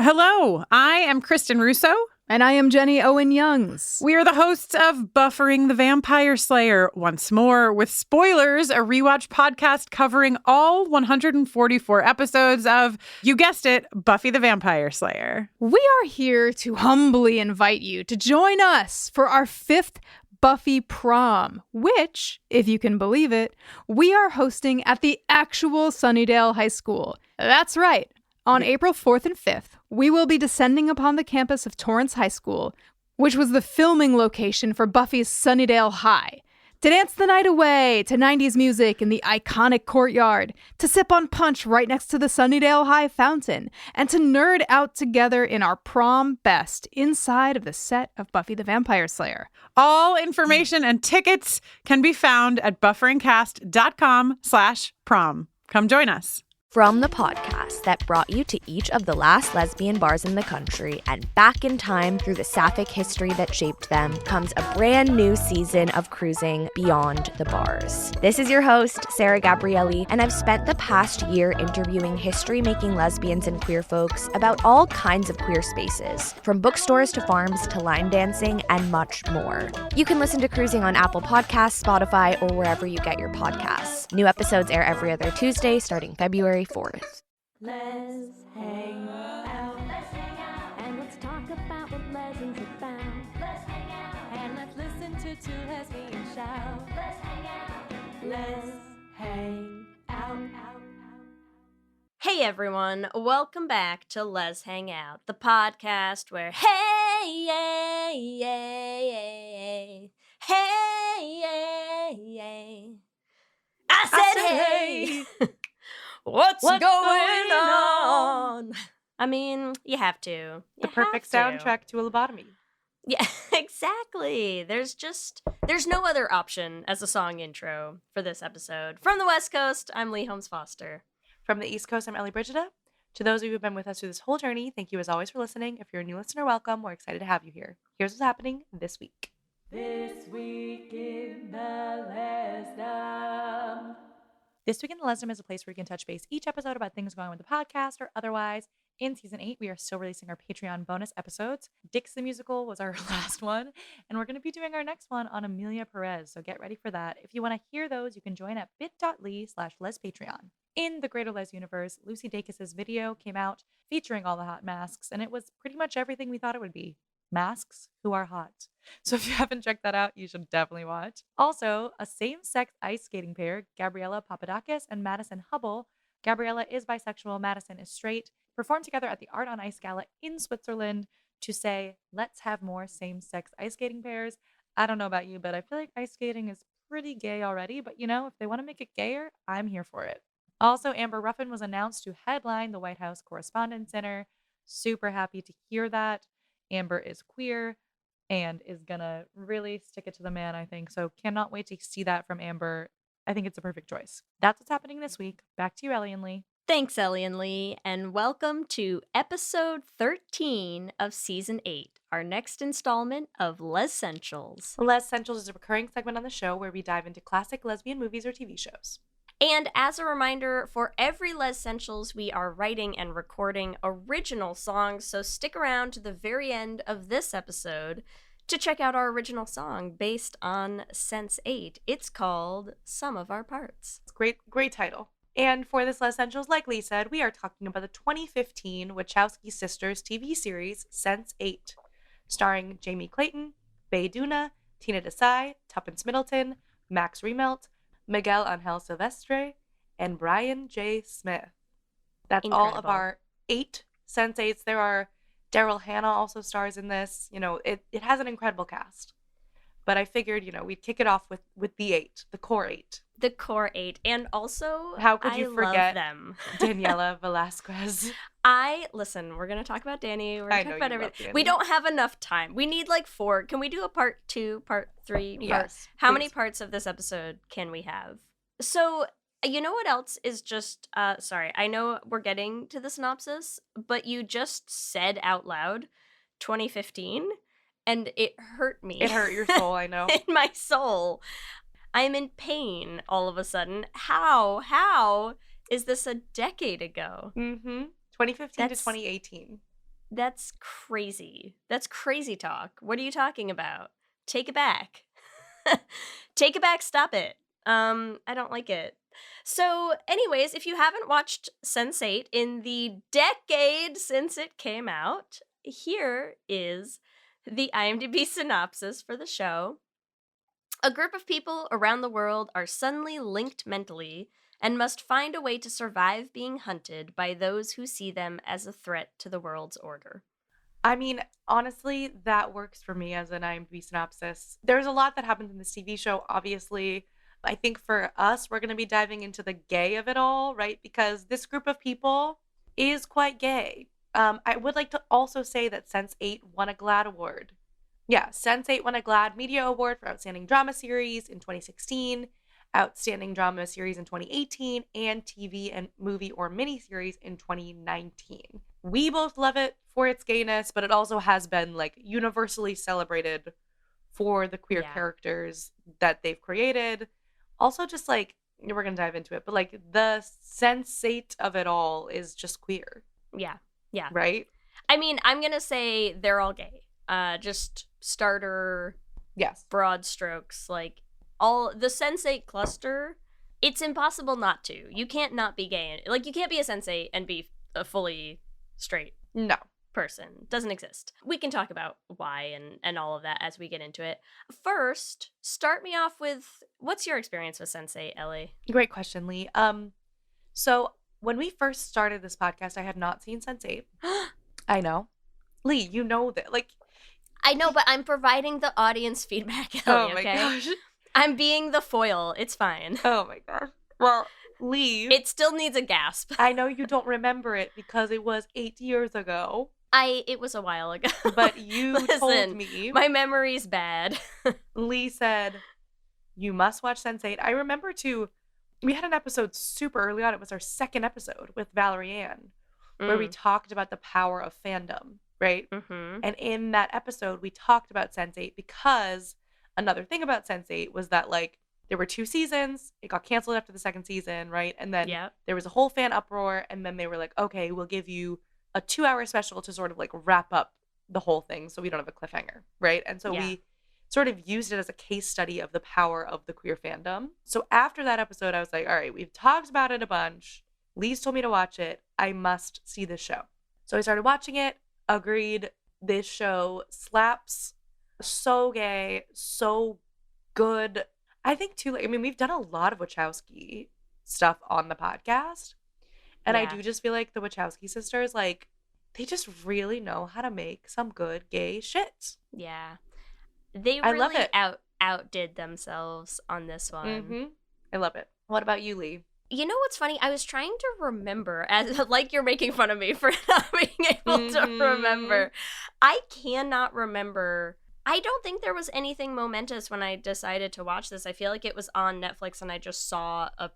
Hello, I am Kristen Russo. And I am Jenny Owen Youngs. We are the hosts of Buffering the Vampire Slayer once more with spoilers, a rewatch podcast covering all 144 episodes of, you guessed it, Buffy the Vampire Slayer. We are here to humbly invite you to join us for our 5th Buffy prom, which, if you can believe it, we are hosting at the actual Sunnydale High School. That's right. On April 4th and 5th, we will be descending upon the campus of Torrance High School, which was the filming location for Buffy's Sunnydale High, to dance the night away to 90s music in the iconic courtyard, to sip on punch right next to the Sunnydale High fountain, and to nerd out together in our prom best inside of the set of Buffy the Vampire Slayer. All information and tickets can be found at bufferingcast.com/prom. Come join us. From the podcast that brought you to each of the last lesbian bars in the country and back in time through the sapphic history that shaped them comes a brand new season of cruising beyond the bars. This is your host, Sarah Gabrielli, and I've spent the past year interviewing history-making lesbians and queer folks about all kinds of queer spaces, from bookstores to farms to line dancing and much more. You can listen to Cruising on Apple Podcasts, Spotify, or wherever you get your podcasts. New episodes air every other Tuesday starting February 4th. Let's hang out. Let's hang out. And let's talk about what lesbians about. Let's hang out. And let's listen to two lesbians shout. Let's hang out. Let's hang out. Hey everyone, welcome back to Lez Hang Out, the podcast where hey, I said hey. What's going on? I mean, you have to. The perfect soundtrack to a lobotomy. Yeah, exactly. There's no other option as a song intro for this episode. From the West Coast, I'm Leigh Holmes Foster. From the East Coast, I'm Ellie Brigida. To those of you who've been with us through this whole journey, thank you as always for listening. If you're a new listener, welcome. We're excited to have you here. Here's what's happening this week. This week in the Lesdom. This Week in the Lesdom is a place where you can touch base each episode about things going on with the podcast or otherwise. In Season 8, we are still releasing our Patreon bonus episodes. Dix the Musical was our last one, and we're going to be doing our next one on Amelia Perez, so get ready for that. If you want to hear those, you can join at bit.ly/lespatreon. In the Greater Lez universe, Lucy Dacus's video came out featuring all the hot masks, and it was pretty much everything we thought it would be. Masks who are hot. So if you haven't checked that out, you should definitely watch. Also, a same-sex ice skating pair, Gabriella Papadakis and Madison Hubble. Gabriella is bisexual, Madison is straight, performed together at the Art on Ice Gala in Switzerland to say, let's have more same-sex ice skating pairs. I don't know about you, but I feel like ice skating is pretty gay already, but you know, if they want to make it gayer, I'm here for it. Also, Amber Ruffin was announced to headline the White House Correspondents' Dinner. Super happy to hear that. Amber is queer and is gonna really stick it to the man, I think. So cannot wait to see that from Amber. I think it's a perfect choice. That's what's happening this week. Back to you, Ellie and Leigh. Thanks, Ellie and Leigh, and welcome to episode 13 of Season 8, our next installment of Lez-ssentials. Lez-ssentials is a recurring segment on the show where we dive into classic lesbian movies or TV shows. And as a reminder, for every Lez-ssentials, we are writing and recording original songs, so stick around to the very end of this episode to check out our original song based on Sense8. It's called Some of Our Parts. It's great title. And for this Lez-ssentials, like Leigh said, we are talking about the 2015 Wachowski sisters TV series Sense8, starring Jamie Clayton, Bae Doona, Tina Desai, Tuppence Middleton, Max Remelt, Miguel Angel Silvestre, and Brian J. Smith. That's Incredible. all of our 8 Sense8s. There are Daryl Hannah also stars in this. You know, it has an incredible cast. But I figured, you know, we'd kick it off with the 8, the core 8. The core 8. And also, How could you forget them. Daniela Velasquez? Listen, we're going to talk about Danny. We're I going to know talk about you love everything. Danny. We don't have enough time. We need like 4. Can we do a part 2, part 3? Yes, How many please. parts of this episode can we have? So, you know what else is just, sorry, I know we're getting to the synopsis, but you just said out loud 2015, and it hurt me. It hurt your soul, I know. In my soul. I'm in pain all of a sudden. How is this a decade ago? 2015 to That's- 2018. That's crazy. That's crazy talk. What are you talking about? Take it back. Take it back, stop it. I don't like it. So, anyways, if you haven't watched Sense8 in the decade since it came out, here is the IMDb synopsis for the show. A group of people around the world are suddenly linked mentally and must find a way to survive being hunted by those who see them as a threat to the world's order. I mean, honestly, that works for me as an IMDb synopsis. There's a lot that happens in this TV show, obviously. I think for us, we're going to be diving into the gay of it all, right? Because this group of people is quite gay. I would like to also say that Sense8 won a GLAAD award. Yeah, Sense8 won a GLAAD Media Award for Outstanding Drama Series in 2016, Outstanding Drama Series in 2018, and TV and movie or miniseries in 2019. We both love it for its gayness, but it also has been like universally celebrated for the queer characters that they've created. Also, just like, we're going to dive into it, but like the Sense8 of it all is just queer. Yeah. Yeah. Right? I mean, I'm going to say they're all gay. Just starter, broad strokes. Like, all the Sense8 cluster, it's impossible not to. You can't not be gay. Like, you can't be a Sense8 and be a fully straight person. Doesn't exist. We can talk about why and all of that as we get into it. First, start me off with, what's your experience with Sense8, Ellie? Great question, Leigh. So when we first started this podcast, I had not seen Sense8. I know. Leigh, you know that. Like, I know, but I'm providing the audience feedback, Ellie, oh my okay? gosh. I'm being the foil. It's fine. Oh my gosh. Well, Leigh. It still needs a gasp. I know you don't remember it because it was 8 years ago. It was a while ago. But you told me. My memory's bad. Leigh said, you must watch Sense8. I remember we had an episode super early on. It was our second episode with Valerie Ann, where we talked about the power of fandom, right? Mm-hmm. And in that episode, we talked about Sense8 because another thing about Sense8 was that, like, there were 2 seasons. It got canceled after the second season, right? And then there was a whole fan uproar. And then they were like, okay, we'll give you a 2-hour special to sort of like wrap up the whole thing so we don't have a cliffhanger, right? And so we sort of used it as a case study of the power of the queer fandom. So after that episode, I was like, all right, we've talked about it a bunch. Lee's told me to watch it. I must see this show. So I started watching it. Agreed. This show slaps. So gay. So good. I think too, I mean, we've done a lot of Wachowski stuff on the podcast. And I do just feel like the Wachowski sisters, like, they just really know how to make some good gay shit. Yeah. They really I love it. outdid themselves on this one. Mm-hmm. I love it. What about you, Leigh? You know what's funny? I was trying to remember, as like you're making fun of me for not being able to remember. I cannot remember. I don't think there was anything momentous when I decided to watch this. I feel like it was on Netflix and I just saw a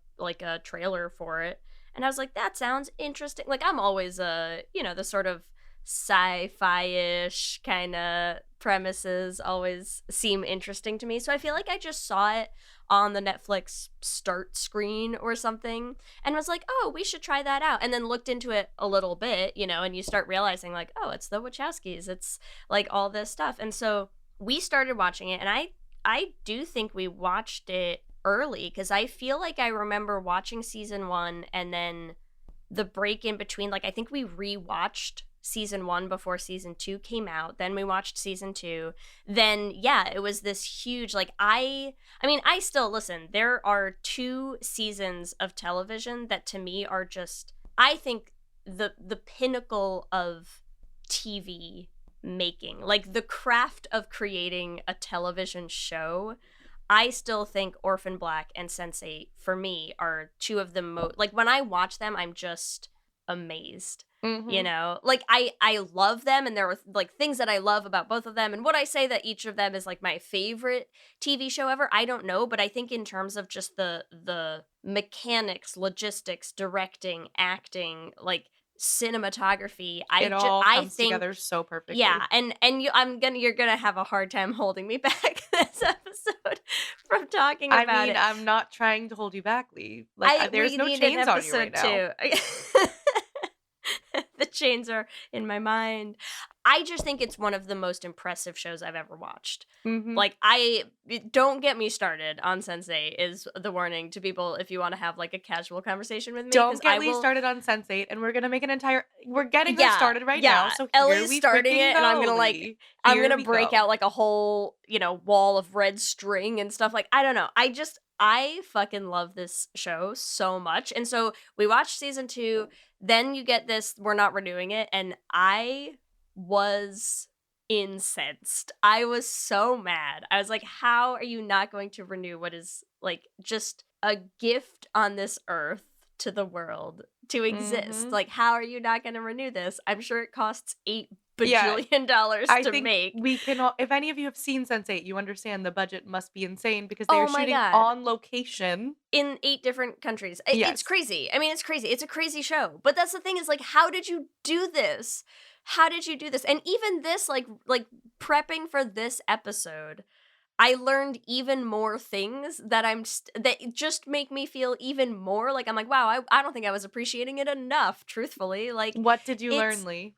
trailer for it. And I was like, that sounds interesting. Like, I'm always, the sort of sci-fi-ish kind of premises always seem interesting to me. So I feel like I just saw it on the Netflix start screen or something and was like, oh, we should try that out. And then looked into it a little bit, and you start realizing like, oh, it's the Wachowskis. It's like all this stuff. And so we started watching it, and I do think we watched it early because I feel like I remember watching season 1 and then the break in between. Like, I think we rewatched season 1 before season 2 came out. Then we watched season 2. Then it was this huge, like, I mean, I still listen. There are 2 seasons of television that to me are just, I think, the pinnacle of TV making, like the craft of creating a television show. I still think Orphan Black and Sense8 for me are 2 of the most, like, when I watch them, I'm just amazed. Like, I love them, and there are like things that I love about both of them. And would I say that each of them is like my favorite TV show ever? I don't know, but I think in terms of just the mechanics, logistics, directing, acting, like cinematography, it all comes together so perfectly. Yeah, and you're gonna have a hard time holding me back this episode from talking about it. I'm not trying to hold you back, Leigh. Like, there's no chains on you right now. The chains are in my mind. I just think it's one of the most impressive shows I've ever watched. Mhm. Like, don't get me started on Sense8 is the warning to people if you want to have like a casual conversation with me. Don't get Leigh started on Sense8, and we're gonna make we're getting her started right now. So here Ellie's we starting freaking it, and I'm go, gonna Leigh. I'm Here gonna we break go. out like a whole, wall of red string and stuff. Like, I don't know. I fucking love this show so much. And so we watched season 2, then you get this, we're not renewing it, and I was incensed. I was so mad. I was like, how are you not going to renew what is like just a gift on this earth to the world to exist? Mhm. Like, how are you not going to renew this? I'm sure it costs $8 Yeah. bajillion I to think make. we can all, if any of you have seen Sense8, you understand the budget must be insane because they Oh are my shooting God. on location. In 8 different countries. It's Yes. crazy. I mean, it's crazy. It's a crazy show. But that's the thing is, like, how did you do this? How did you do this? And even this, like prepping for this episode, I learned even more things that that just make me feel even more like, I'm like, wow, I don't think I was appreciating it enough, truthfully. Like, What did you learn, Leigh?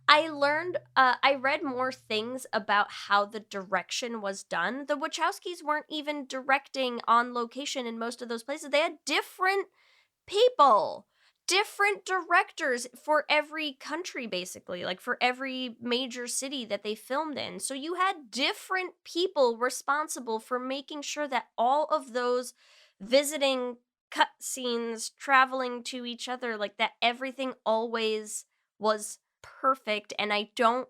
I learned, I read more things about how the direction was done. The Wachowskis weren't even directing on location in most of those places. They had different people, different directors for every country, basically, like for every major city that they filmed in. So you had different people responsible for making sure that all of those visiting cutscenes, traveling to each other, like that everything always was perfect. And I don't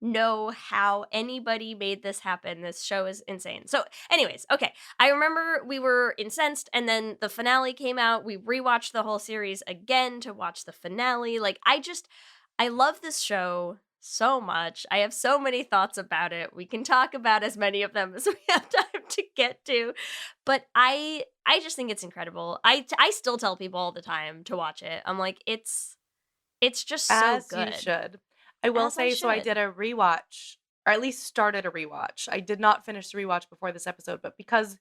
know how anybody made this happen. This show is insane. So, anyways, okay. I remember we were incensed, and then the finale came out. We rewatched the whole series again to watch the finale. Like, I love this show so much. I have so many thoughts about it. We can talk about as many of them as we have time to get to. But I just think it's incredible. I still tell people all the time to watch it. I'm like, it's just so As good. you should. I will As I say, so I should. did a rewatch, or at least started a rewatch. I did not finish the rewatch before this episode, but because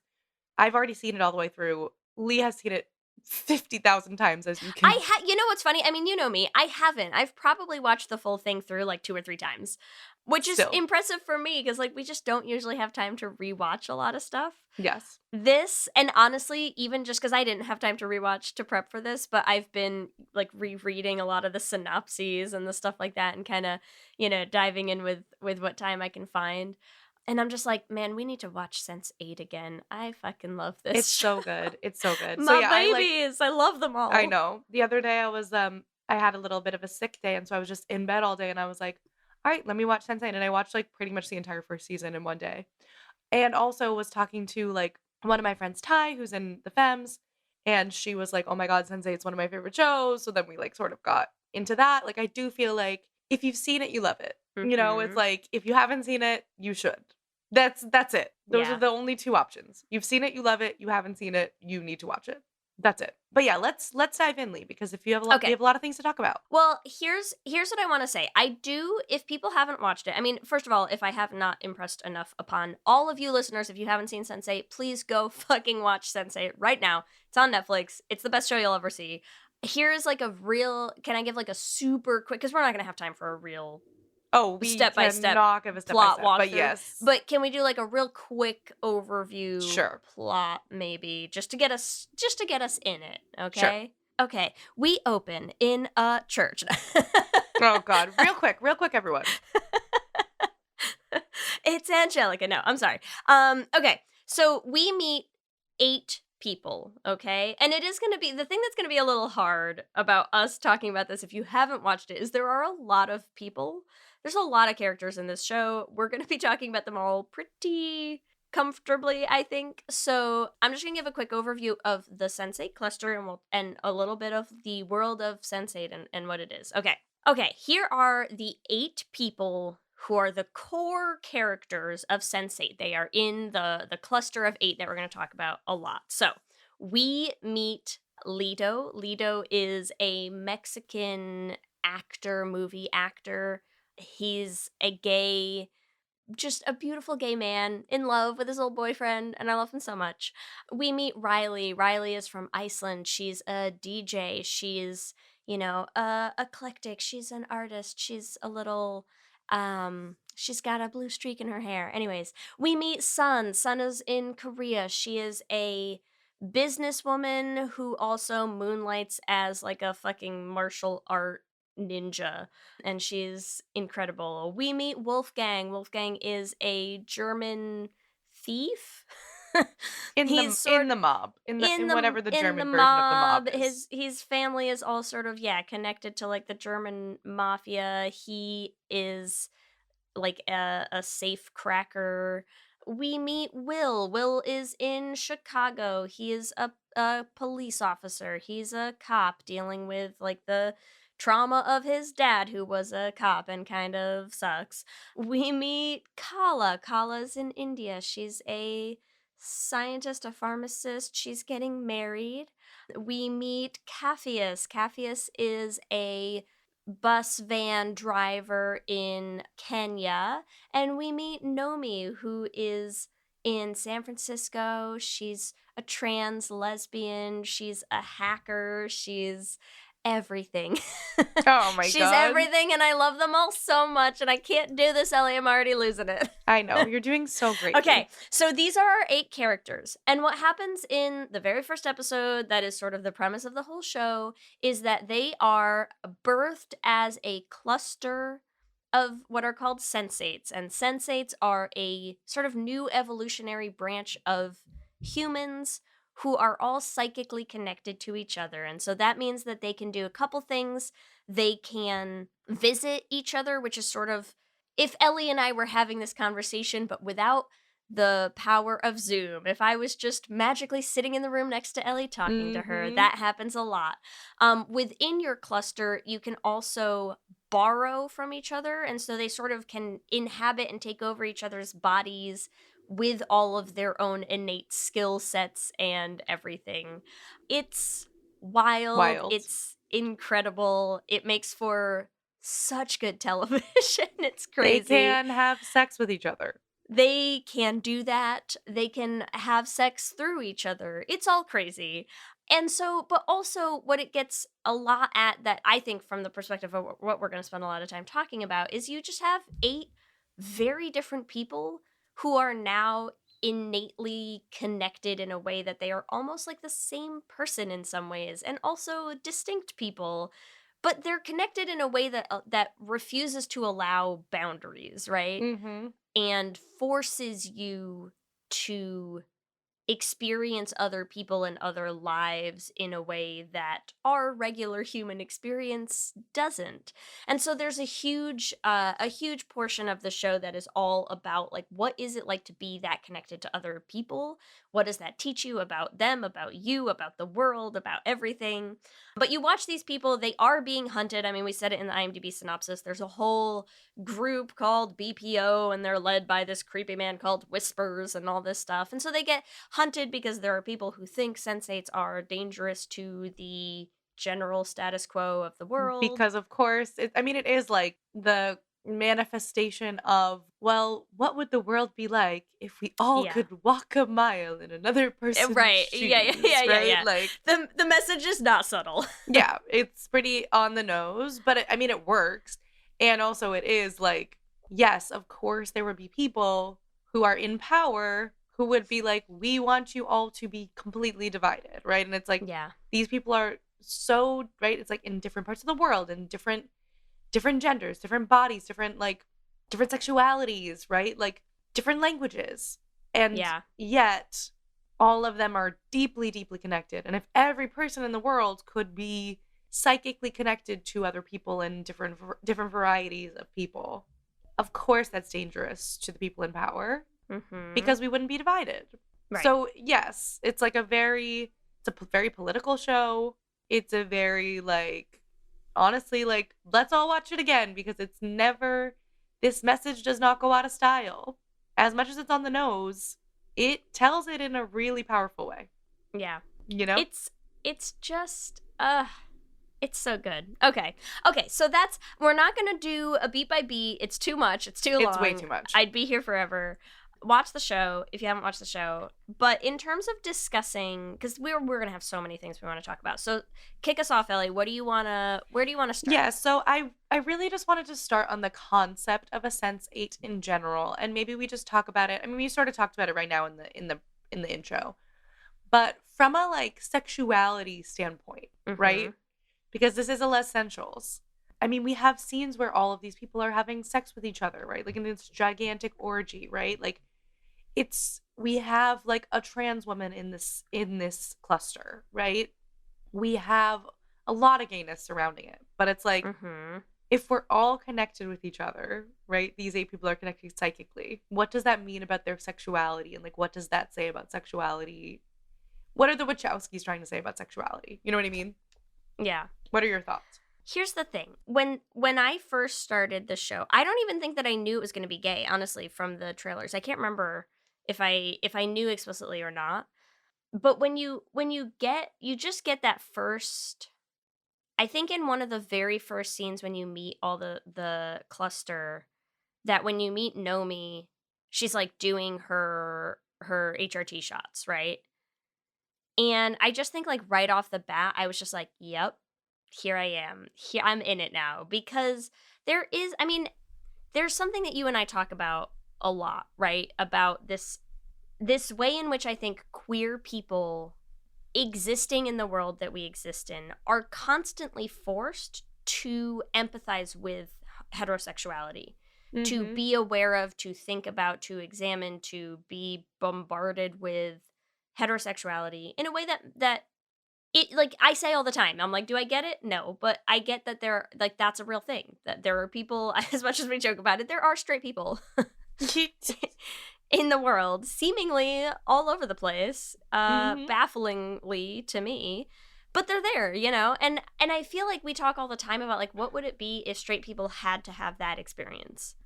I've already seen it all the way through, Leigh has seen it 50,000 times, as you can. You know what's funny? I mean, you know me. I haven't. I've probably watched the full thing through like 2 or 3 times, which is Still. impressive for me because like we just don't usually have time to rewatch a lot of stuff. Yes. This, and honestly, even just because I didn't have time to rewatch to prep for this, but I've been like rereading a lot of the synopses and the stuff like that, and kind of diving in with what time I can find. And I'm just like, man, we need to watch Sense8 again. I fucking love this. It's so good. It's so good. My So yeah, babies, I love them all. I know. The other day I was I had a little bit of a sick day, and so I was just in bed all day, and I was like, all right, let me watch Sense8, and I watched like pretty much the entire first season in one day. And also was talking to like one of my friends, Ty, who's in the Femmes, and she was like, oh my god, Sense8's one of my favorite shows. So then we like sort of got into that. Like, I do feel like if you've seen it, you love it. It's like, if you haven't seen it, you should. That's it. Those Yeah. are the only 2 options. You've seen it, you love it. You haven't seen it, you need to watch it. That's it. But yeah, let's dive in, Leigh, because if you have we have a lot of things to talk about. Well, here's what I want to say. I do, if people haven't watched it, I mean, first of all, if I have not impressed enough upon all of you listeners, if you haven't seen Sense8, please go fucking watch Sense8 right now. It's on Netflix. It's the best show you'll ever see. Here's like can I give like a super quick, because we're not going to have time for a real We step-by-step cannot give a plot step-by-step, walkthrough. but yes. But can we do like a real quick overview Sure. plot, maybe, just to get us in it, okay? Sure. Okay, we open in a church. Oh god, real quick, everyone. It's Angelica. No, I'm sorry. Okay, so we meet 8 people, okay? And it is going to be, the thing that's going to be a little hard about us talking about this, if you haven't watched it, is there are a lot of people. There's a lot of characters in this show. We're going to be talking about them all pretty comfortably, I think. So I'm just going to give a quick overview of the Sense8 cluster and a little bit of the world of Sense8 and what it is. Okay, here are the 8 people who are the core characters of Sense8. They are in the cluster of 8 that we're going to talk about a lot. So we meet Lito. Lito is a Mexican movie actor. He's just a beautiful gay man in love with his old boyfriend, and I love him so much. We meet Riley. Riley is from Iceland. She's a DJ. She's, eclectic. She's an artist. She's a little she's got a blue streak in her hair. Anyways, we meet Sun. Sun is in Korea. She is a businesswoman who also moonlights as like a fucking martial art ninja, and she's incredible. We meet Wolfgang. Wolfgang is a German thief. In the mob, in whatever the German version of the mob is. His family is all sort of connected to like the German mafia. He is like a safe cracker. We meet Will. Will is in Chicago. He is a police officer. He's a cop dealing with like the trauma of his dad, who was a cop and kind of sucks. We meet Kala. Kala's in India. She's a scientist, a pharmacist. She's getting married. We meet Capheus. Capheus is a bus van driver in Kenya. And we meet Nomi, who is in San Francisco. She's a trans lesbian. She's a hacker. She's everything. Oh my god. She's everything, and I love them all so much, and I can't do this, Ellie. I'm already losing it. I know. You're doing so great. Okay, so these are our 8 characters, and what happens in the very first episode, that is sort of the premise of the whole show, is that they are birthed as a cluster of what are called Sense8s, and Sense8s are a sort of new evolutionary branch of humans who are all psychically connected to each other. And so that means that they can do a couple things. They can visit each other, which is sort of, if Ellie and I were having this conversation, but without the power of Zoom, if I was just magically sitting in the room next to Ellie talking to her, that happens a lot. Within your cluster, you can also borrow from each other. And so they sort of can inhabit and take over each other's bodies with all of their own innate skill sets and everything. It's wild. It's incredible. It makes for such good television. It's crazy. They can have sex with each other. They can do that. They can have sex through each other. It's all crazy. And so, but also what it gets a lot at, that I think from the perspective of what we're going to spend a lot of time talking about, is you just have 8 very different people who are now innately connected in a way that they are almost like the same person in some ways, and also distinct people, but they're connected in a way that refuses to allow boundaries, right? And forces you to experience other people and other lives in a way that our regular human experience doesn't. And so there's a huge portion of the show that is all about like, what is it like to be that connected to other people? What does that teach you about them, about you, about the world, about everything? But you watch these people, they are being hunted. I mean, we said it in the IMDb synopsis. There's a whole group called BPO, and they're led by this creepy man called Whispers and all this stuff. And so they get hunted because there are people who think Sense8s are dangerous to the general status quo of the world. Because, of course, it is like the manifestation of, well, what would the world be like if we all could walk a mile in another person's shoes, right? Yeah. Like, the message is not subtle. Yeah, it's pretty on the nose, but it works. And also it is like, yes, of course there would be people who are in power who would be like, we want you all to be completely divided, right? And it's like, these people are so, right? It's like in different parts of the world, and different genders, different bodies, different sexualities, right? Like different languages. And yet all of them are deeply, deeply connected. And if every person in the world could be psychically connected to other people and different varieties of people, of course that's dangerous to the people in power, because we wouldn't be divided. Right. So yes, it's a very political show. It's a very honestly, let's all watch it again, because this message does not go out of style. As much as it's on the nose, it tells it in a really powerful way. Yeah. You know? It's just, it's so good. Okay, so we're not going to do a beat by beat. It's too much. It's too long. It's way too much. I'd be here forever. Watch the show if you haven't watched the show. But in terms of discussing, because we're gonna have so many things we want to talk about. So kick us off, Ellie. Where do you wanna start? Yeah, so I really just wanted to start on the concept of a Sense8 in general, and maybe we just talk about it. I mean, we sort of talked about it right now in the intro, but from a like sexuality standpoint, right? Because this is a Lez-ssentials. I mean, we have scenes where all of these people are having sex with each other, right? Like in this gigantic orgy, right? Like we have like a trans woman in this cluster, right? We have a lot of gayness surrounding it, but it's like if we're all connected with each other, right? These 8 people are connected psychically. What does that mean about their sexuality, and like what does that say about sexuality? What are the Wachowskis trying to say about sexuality? You know what I mean? Yeah. What are your thoughts? Here's the thing. When I first started the show, I don't even think that I knew it was going to be gay, honestly, from the trailers. I can't remember if I knew explicitly or not. But when you just get that first, I think in one of the very first scenes when you meet all the cluster, that when you meet Nomi, she's like doing her HRT shots, right? And I just think like right off the bat, I was just like, yep, here I am. Here I'm in it now. Because there's something that you and I talk about a lot, right? About this way in which I think queer people existing in the world that we exist in are constantly forced to empathize with heterosexuality, to be aware of, to think about, to examine, to be bombarded with heterosexuality in a way that it, like, I say all the time, I'm like, do I get it? No, but I get that that's a real thing, that there are people, as much as we joke about it, there are straight people in the world, seemingly all over the place, bafflingly to me, but they're there, you know? And I feel like we talk all the time about, like, what would it be if straight people had to have that experience?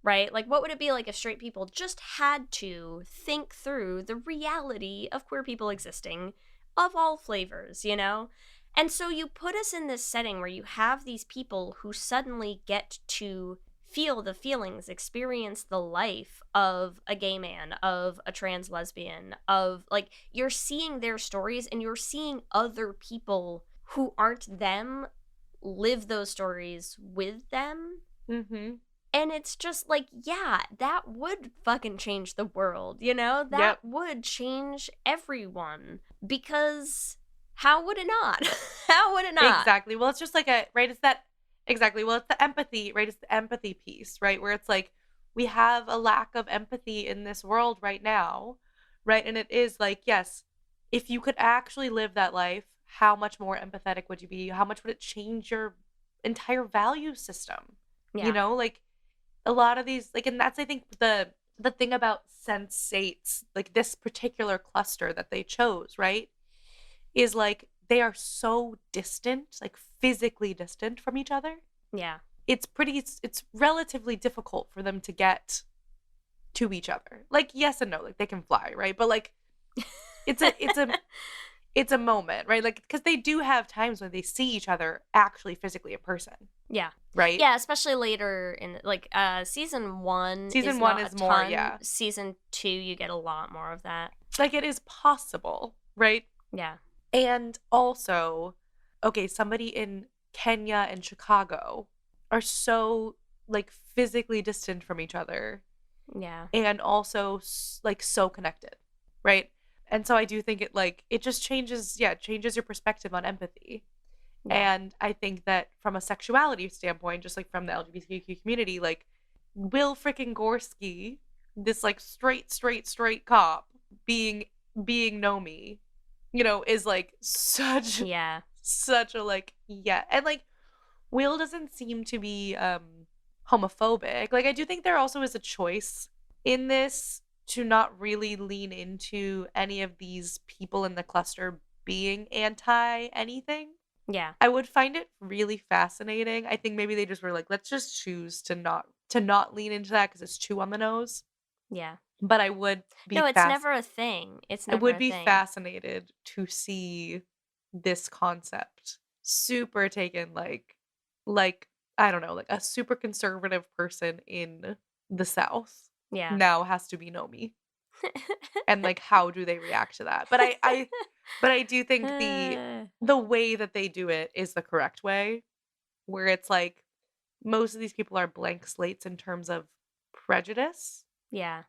Right? Like, what would it be like if straight people just had to think through the reality of queer people existing of all flavors, you know? And so you put us in this setting where you have these people who suddenly get to feel the feelings, experience the life of a gay man, of a trans lesbian, of, like, you're seeing their stories and you're seeing other people who aren't them live those stories with them. And it's just like, yeah, that would fucking change the world, you know? That would change everyone. Because how would it not? How would it not? Exactly. Well, it's just like it's that, exactly. Well, it's the empathy, right? It's the empathy piece, right? Where it's like, we have a lack of empathy in this world right now, right? And it is like, yes, if you could actually live that life, how much more empathetic would you be? How much would it change your entire value system? Yeah. You know, like, a lot of these, like, and that's, I think, the thing about Sense8s, like this particular cluster that they chose, right, is like they are so distant, like physically distant from each other. Yeah. It's relatively difficult for them to get to each other. Like, yes and no, like they can fly, right? But like it's a moment, right? Like, because they do have times when they see each other actually physically in person. Yeah. Right? Yeah, especially later in, like, season 1. Season is 1 not is a more, ton. yeah. Season 2, you get a lot more of that. Like, it is possible, right? Yeah. And also, okay, somebody in Kenya and Chicago are so, like, physically distant from each other. Yeah. And also, like, so connected, right? And so I do think it just changes your perspective on empathy. Yeah. And I think that from a sexuality standpoint, just like from the LGBTQ community, like, Will freaking Gorski, this like straight cop, being Nomi, you know, is like such a like, yeah. And like, Will doesn't seem to be homophobic. Like, I do think there also is a choice in this to not really lean into any of these people in the cluster being anti anything. Yeah. I would find it really fascinating. I think maybe they just were like, let's just choose to not lean into that because it's too on the nose. Yeah. But I would be No, it's never a thing. It's never I would a be thing. fascinated to see this concept super taken like I don't know, like a super conservative person in the South Yeah. now has to be Nomi. And like, how do they react to that? But I do think the way that they do it is the correct way, where it's like most of these people are blank slates in terms of prejudice, Yeah.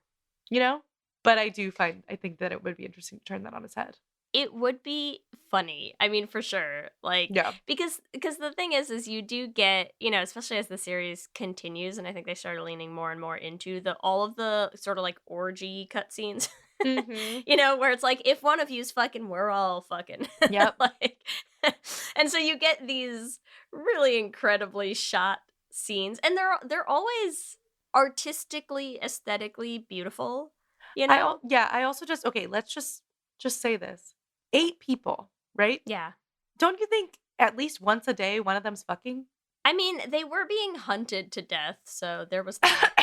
you know? But I think that it would be interesting to turn that on its head. It would be funny. I mean, for sure. Like, Yeah. because the thing is you do get, especially as the series continues, and I think they started leaning more and more into all of the sort of like orgy cutscenes. Mm-hmm. Where it's like, if one of you's fucking, we're all fucking. Yep. Like, and so you get these really incredibly shot scenes, and they're always artistically, aesthetically beautiful. I also just, okay, let's just say this. 8 people, right? Yeah. Don't you think at least once a day one of them's fucking? I mean, they were being hunted to death, so there was that.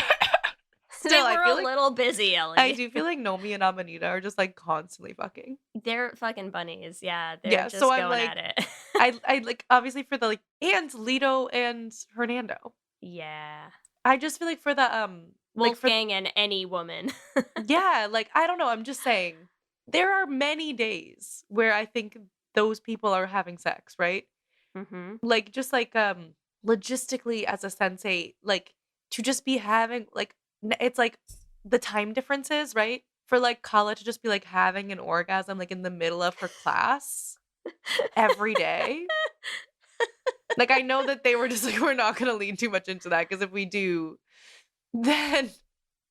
Still, they I were feel a like little busy, Ellie. I do feel like Nomi and Amanita are just like constantly fucking. They're fucking bunnies, yeah. They're Yeah, just so I'm going like, at it. I like obviously for the like and Leto and Hernando. Yeah. I just feel like for the like for Wolfgang and any woman. yeah, like I don't know, I'm just saying there are many days where I think those people are having sex, right? Mm-hmm. Like just like logistically as a sensei, like to just be having like it's like the time differences, right? For like Kala to just be like having an orgasm like in the middle of her class every day. Like I know that they were just like, we're not gonna lean too much into that because if we do, then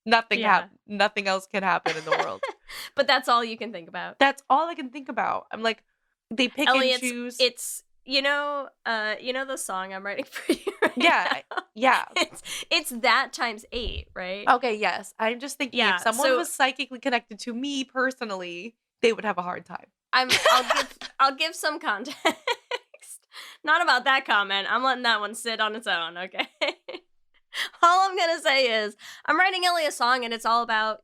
nothing else can happen in the world. But that's all you can think about. That's all I can think about. I'm like, they pick Ellie, and choose. It's the song I'm writing for you right yeah, now? yeah. It's that times 8, right? Okay, yes. I'm just thinking if someone was psychically connected to me personally, they would have a hard time. I'll give some context. Not about that comment. I'm letting that one sit on its own, okay? All I'm gonna say is I'm writing Ellie a song and it's all about,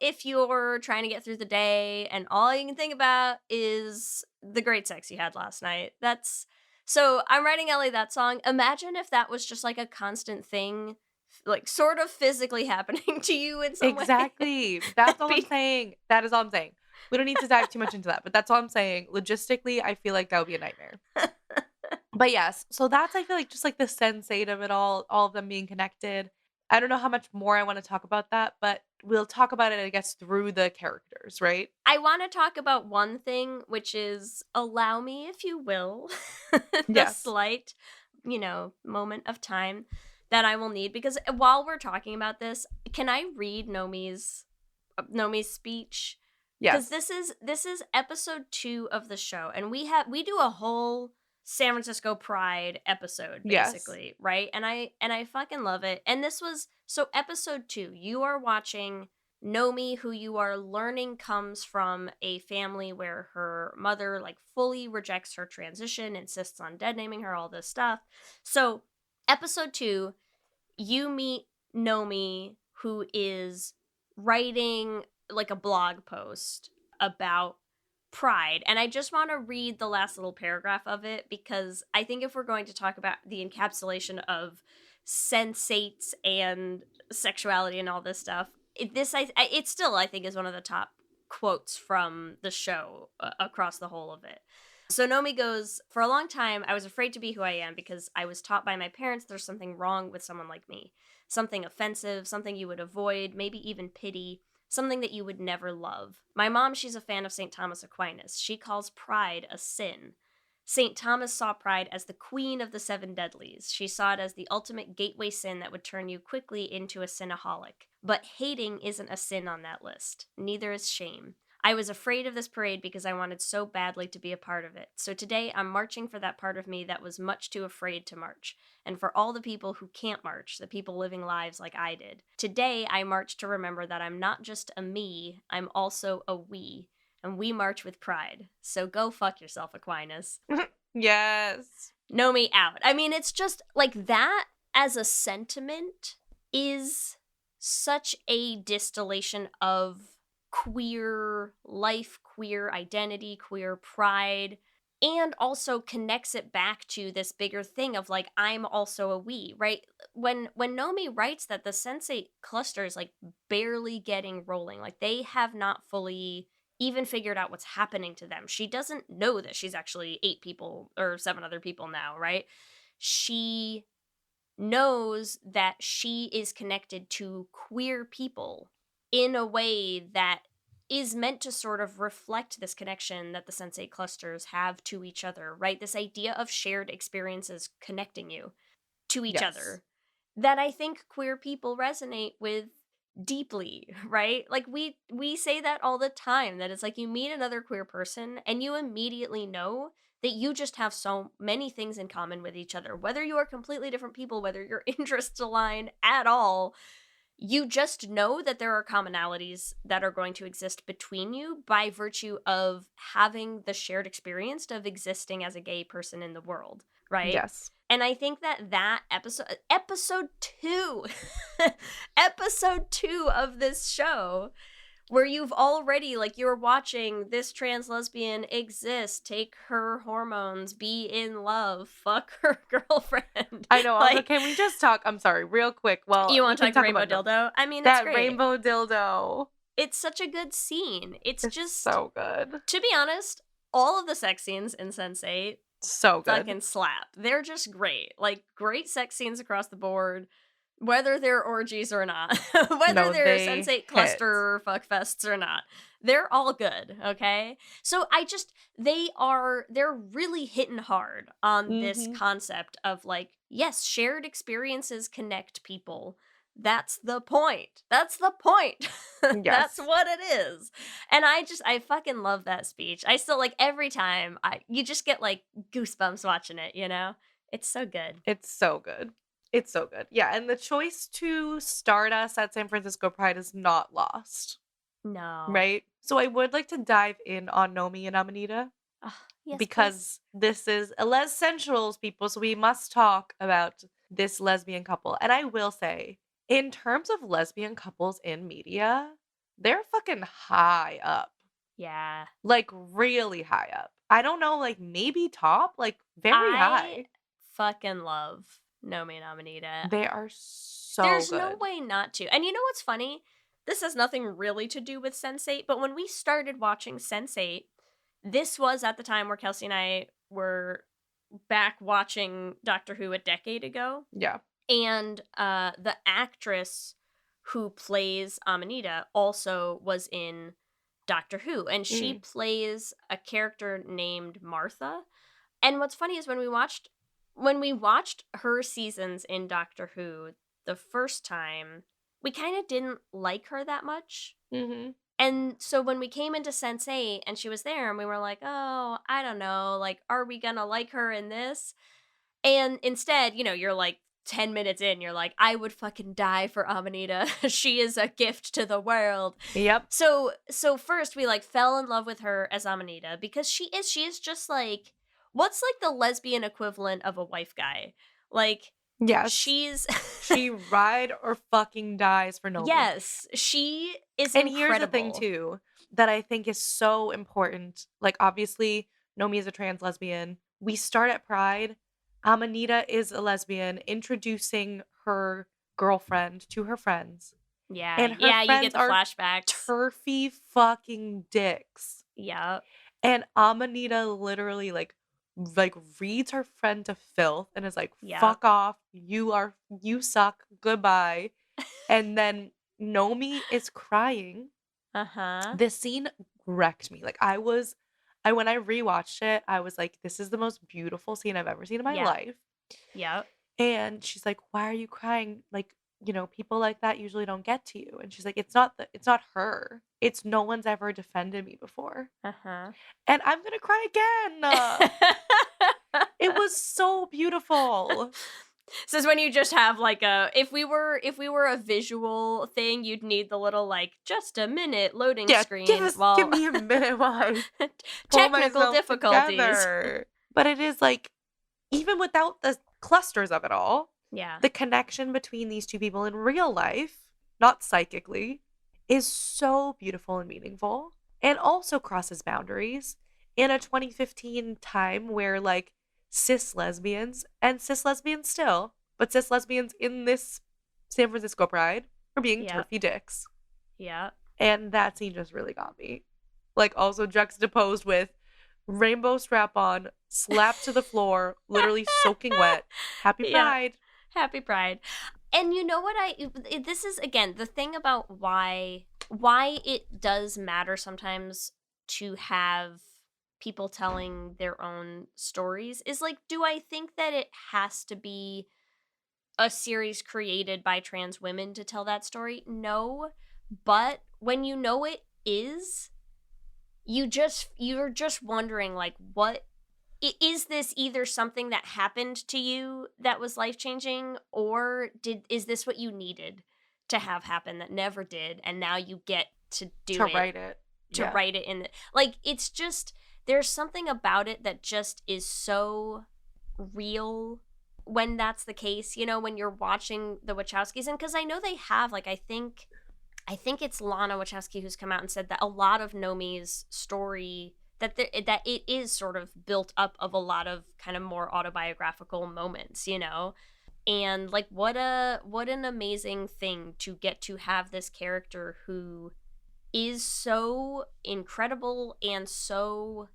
if you're trying to get through the day and all you can think about is the great sex you had last night. So I'm writing Ellie that song. Imagine if that was just like a constant thing, like sort of physically happening to you in some way. Exactly. That's all I'm saying. That is all I'm saying. We don't need to dive too much into that, but that's all I'm saying. Logistically, I feel like that would be a nightmare. But yes, so that's, I feel like, just like the Sense8 of it all of them being connected. I don't know how much more I want to talk about that, but we'll talk about it, I guess, through the characters, right? I want to talk about one thing, which is, allow me, if you will, the slight, moment of time that I will need. Because while we're talking about this, can I read Nomi's speech? Yes. Because this is episode 2 of the show, and we do a whole San Francisco Pride episode, basically, right? And I fucking love it. And this was, so episode 2, you are watching Nomi, who you are learning comes from a family where her mother like fully rejects her transition, insists on dead naming her, all this stuff. So episode 2, you meet Nomi, who is writing like a blog post about Pride, and I just want to read the last little paragraph of it because I think if we're going to talk about the encapsulation of sensates and sexuality and all this stuff, it still, I think, is one of the top quotes from the show across the whole of it. So Nomi goes, "For a long time, I was afraid to be who I am because I was taught by my parents there's something wrong with someone like me. Something offensive, something you would avoid, maybe even pity. Something that you would never love. My mom, she's a fan of St. Thomas Aquinas. She calls pride a sin. St. Thomas saw pride as the queen of the 7 deadlies. She saw it as the ultimate gateway sin that would turn you quickly into a sinaholic. But hating isn't a sin on that list. Neither is shame. I was afraid of this parade because I wanted so badly to be a part of it. So today I'm marching for that part of me that was much too afraid to march. And for all the people who can't march, the people living lives like I did. Today I march to remember that I'm not just a me, I'm also a we. And we march with pride. So go fuck yourself, Aquinas." Yes. Nomi out. I mean, it's just like that as a sentiment is such a distillation of queer life, queer identity, queer pride. and also connects it back to this bigger thing of like, I'm also a we, right? When Nomi writes that the Sense8 cluster is like barely getting rolling, like they have not fully even figured out what's happening to them. She doesn't know that she's actually 8 people or 7 other people now, right? She knows that she is connected to queer people in a way that is meant to sort of reflect this connection that the Sense8 clusters have to each other, right? This idea of shared experiences connecting you to each other that I think queer people resonate with deeply, right? Like we say that all the time, that it's like you meet another queer person and you immediately know that you just have so many things in common with each other, whether you are completely different people, whether your interests align at all. You just know that there are commonalities that are going to exist between you by virtue of having the shared experience of existing as a gay person in the world, right? Yes. And I think that episode 2, episode 2 of this show, where you've already, like, you're watching this trans lesbian exist, take her hormones, be in love, fuck her girlfriend. I know. Like, Also, can we just talk? I'm sorry, real quick. Well, you want to we talk can rainbow about dildo? I mean, that it's great. rainbow dildo. It's such a good scene. It's just so good. To be honest, all of the sex scenes in Sense8 So good. fucking slap. They're just great. Like, great sex scenes across the board, whether they're orgies or not, whether they're Sense8 cluster fuckfests or not. They're all good, okay? So they're really hitting hard on this concept of like, yes, shared experiences connect people. That's the point. That's the point. Yes. That's what it is. And I fucking love that speech. I still, like, every time you just get like goosebumps watching it, you know? It's so good. It's so good. It's so good. Yeah, and the choice to start us at San Francisco Pride is not lost. No. Right? So I would like to dive in on Nomi and Amanita. Yes, because this is a Lez-ssentials, people, so we must talk about this lesbian couple. And I will say, in terms of lesbian couples in media, they're fucking high up. Yeah. Like, really high up. I don't know, like, maybe top? Like, very high. Fucking love Nomi and Amanita. They are so There's good. no way not to. And you know what's funny? This has nothing really to do with Sense8, but when we started watching Sense8, this was at the time where Kelsey and I were back watching Doctor Who a decade ago. Yeah. And the actress who plays Amanita also was in Doctor Who, and she plays a character named Martha. And what's funny is when we watched her seasons in Doctor Who the first time, we kind of didn't like her that much. Mm-hmm. And so when we came into Sense8 and she was there and we were like, oh, I don't know, like, are we gonna like her in this? And instead, you know, you're like 10 minutes in, you're like, I would fucking die for Amanita. She is a gift to the world. Yep. So first we like fell in love with her as Amanita because she is just like, what's like the lesbian equivalent of a wife guy? Like, yes, she ride or fucking dies for Nomi. Yes, she is and incredible. Here's the thing too that I think is so important. Like, obviously, Nomi is a trans lesbian. We start at Pride. Amanita is a lesbian introducing her girlfriend to her friends. Yeah, and her you friends get the are flashbacks. Turfy fucking dicks. Yeah. And Amanita literally like reads her friend to filth and is like, fuck off, you suck, goodbye. And then Nomi is crying. This scene wrecked me. Like, when I rewatched it, I was like, this is the most beautiful scene I've ever seen in my life. Yep. And she's like, why are you crying? Like, you know, people like that usually don't get to you. And she's like, it's not her. It's no one's ever defended me before. And I'm gonna cry again. It was so beautiful. So it's when you just have like if we were a visual thing, you'd need the little like just a minute loading screen. Give me a minute while I technical difficulties. Together. But it is like, even without the clusters of it all, the connection between these two people in real life, not psychically, is so beautiful and meaningful, and also crosses boundaries in a 2015 time where like cis lesbians still, but cis lesbians in this San Francisco Pride are being Yeah. turfy dicks. Yeah. And that scene just really got me. Like, also juxtaposed with rainbow strap on, slapped to the floor, literally soaking wet. Happy Yeah. Pride. Happy Pride. And you know what this is, again, the thing about why it does matter sometimes to have people telling their own stories is like, do I think that it has to be a series created by trans women to tell that story? No. But when you know it is, you're just wondering, like, what is this? Either something that happened to you that was life-changing, or is this what you needed to have happen that never did, and now you get to do it, Write it. to Yeah. write it in like, it's just, there's something about it that just is so real when that's the case, you know, when you're watching the Wachowskis. And because I know they have, like, I think it's Lana Wachowski who's come out and said that a lot of Nomi's story, that it is sort of built up of a lot of kind of more autobiographical moments, you know? And like, what an amazing thing to get to have this character who is so incredible and so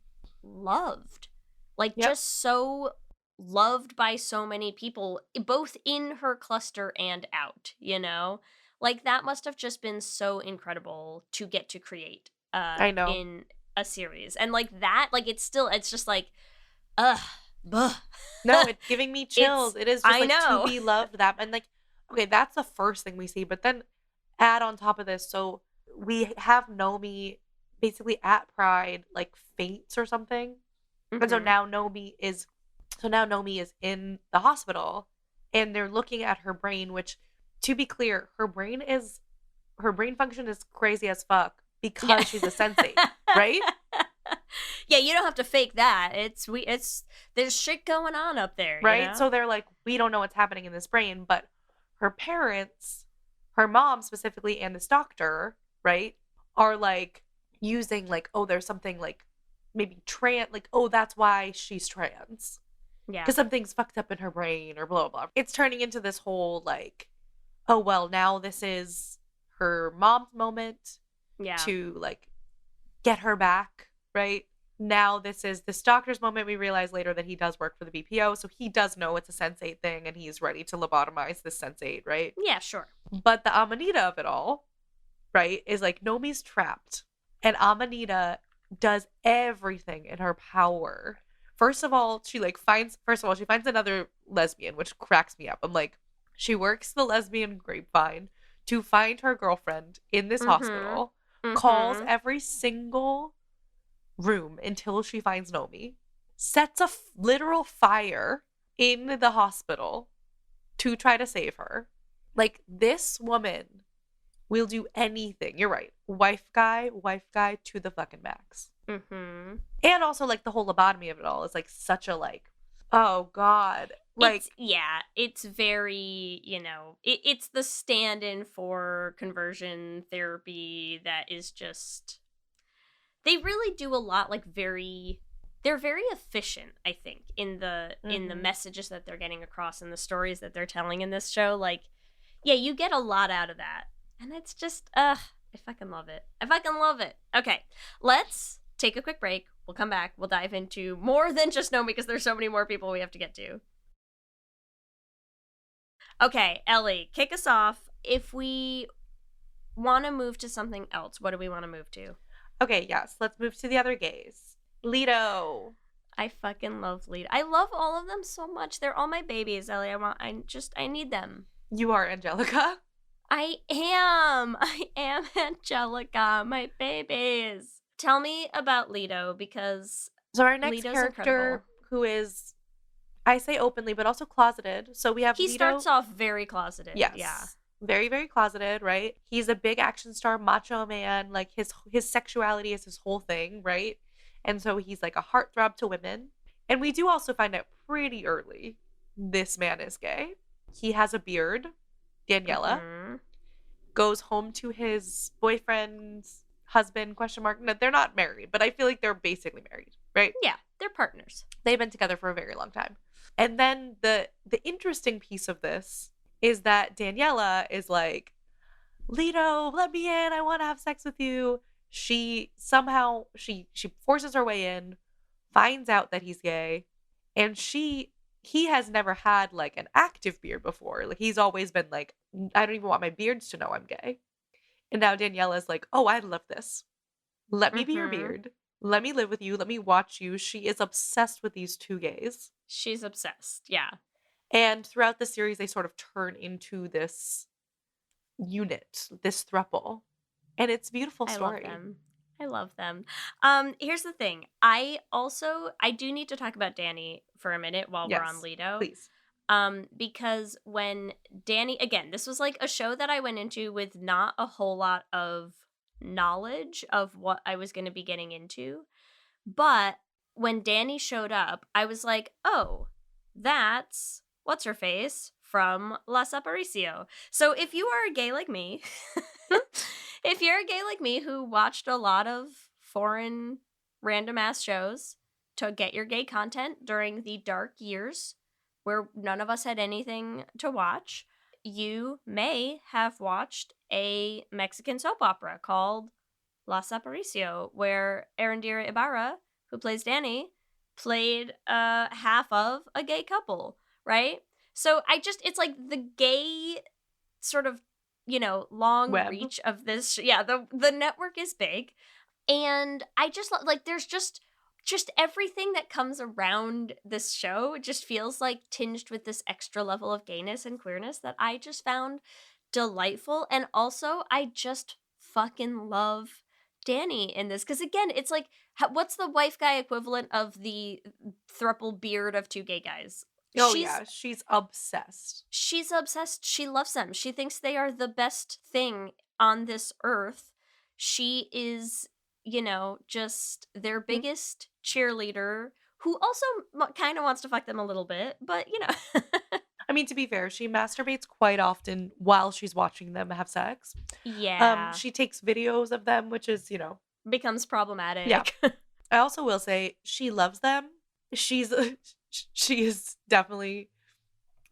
loved. Like, Yep. just so loved by so many people, both in her cluster and out, you know? Like, that must have just been so incredible to get to create I know. in a series. And like that, like, it's just like, buh. No, it's giving me chills. It is just I like know. to be loved that. And like, okay, that's the first thing we see. But then add on top of this, so we have Nomi basically at Pride, like faints or something. And so Mhm. now Nomi is in the hospital, and they're looking at her brain, which, to be clear, her brain function is crazy as fuck because Yeah. she's a sensei, right? Yeah, you don't have to fake that. There's shit going on up there, you Right? know? So they're like, we don't know what's happening in this brain, but her parents, her mom specifically, and this doctor, right, are like using like, oh, there's something like maybe trans, like, oh, that's why she's trans. Yeah. Because something's fucked up in her brain or blah, blah, blah. It's turning into this whole like, oh, well, now this is her mom's moment Yeah. to like get her back, right? Now this is this doctor's moment. We realize later that he does work for the BPO, so he does know it's a Sense8 thing, and he's ready to lobotomize this Sense8, right? Yeah, sure. But the Amanita of it all, right, is like Nomi's trapped, and Amanita does everything in her power. First of all, she finds another lesbian, which cracks me up. I'm like, she works the lesbian grapevine to find her girlfriend in this hospital, calls Mhm. every single room until she finds Nomi, sets a literal fire in the hospital to try to save her. Like, this woman will do anything. You're right. Wife guy to the fucking max. Mhm. And also, like, the whole lobotomy of it all is like such a like, oh god, like, it's very, you know, it's the stand-in for conversion therapy that is just, they really do a lot, like, they're very efficient, I think, in the Mhm. messages that they're getting across and the stories that they're telling in this show. Like, yeah, you get a lot out of that. And it's just, I fucking love it. Okay, let's take a quick break. We'll come back. We'll dive into more than just Nomi, because there's so many more people we have to get to. Okay, Ellie, kick us off. If we want to move to something else, what do we want to move to? okay, yes, let's move to the other gays. Leto. I fucking love Leigh. I love all of them so much. They're all my babies, Ellie. I need them. You are Angelica. I am Angelica, my babies. Tell me about Leto, because So our next Leto's character, incredible. who is, I say openly, but also closeted. So we have he Leto. starts off very closeted. Yes. Yeah. Very, very closeted, right? He's a big action star, macho man. Like, his sexuality is his whole thing, right? And so he's like a heartthrob to women. And we do also find out pretty early this man is gay. He has a beard. Daniela Mhm. goes home to his boyfriend's husband, question mark. No, they're not married, but I feel like they're basically married. right? Yeah, they're partners. They've been together for a very long time. And then the interesting piece of this is that Daniela is like, Leto, let me in. I want to have sex with you. She somehow she forces her way in, finds out that he's gay, and he has never had like an active beard before. Like he's always been like, I don't even want my beards to know I'm gay. And now Daniela's like, oh, I love this. Let me be your beard. Let me live with you. Let me watch you. She is obsessed with these two gays. She's obsessed. Yeah. And throughout the series, they sort of turn into this unit, this throuple. And it's a beautiful story. I love them. Here's the thing. I do need to talk about Danny for a minute while we're on Leto. Please. Because when Danny, again, this was like a show that I went into with not a whole lot of knowledge of what I was going to be getting into. But when Danny showed up, I was like, oh, that's what's her face from Lez-ssentials. So if you are a gay like me, if you're a gay like me who watched a lot of foreign random ass shows to get your gay content during the dark years where none of us had anything to watch, you may have watched a Mexican soap opera called Lez-ssentials, where Erendira Ibarra, who plays Danny, played half of a gay couple, right? So it's like the gay sort of, long reach of this. Yeah, the network is big. And I just like, there's just everything that comes around this show just feels like tinged with this extra level of gayness and queerness that I just found delightful. And also, I just fucking love Danny in this. Because again, it's like, what's the wife guy equivalent of the throuple beard of two gay guys? She's obsessed. She's obsessed. She loves them. She thinks they are the best thing on this earth. She is, just their biggest cheerleader, who also kind of wants to fuck them a little bit, but I mean, to be fair, she masturbates quite often while she's watching them have sex. Yeah. She takes videos of them, which is, becomes problematic. Yeah. I also will say she loves them. She is definitely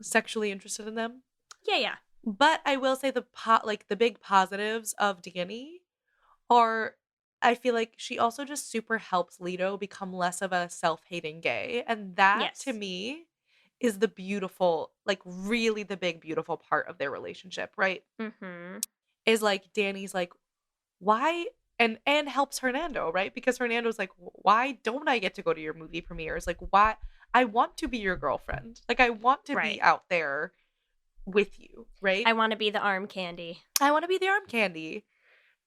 sexually interested in them. Yeah. But I will say the big positives of Danny are, I feel like she also just super helps Leto become less of a self-hating gay. And that, to me, is the beautiful, like really the big, beautiful part of their relationship, right? Mm-hmm. Is like, Danny's like, why? And helps Hernando, right? Because Hernando's like, why don't I get to go to your movie premieres? Like, why? I want to be your girlfriend. Like, I want to be out there with you, right? I want to be the arm candy.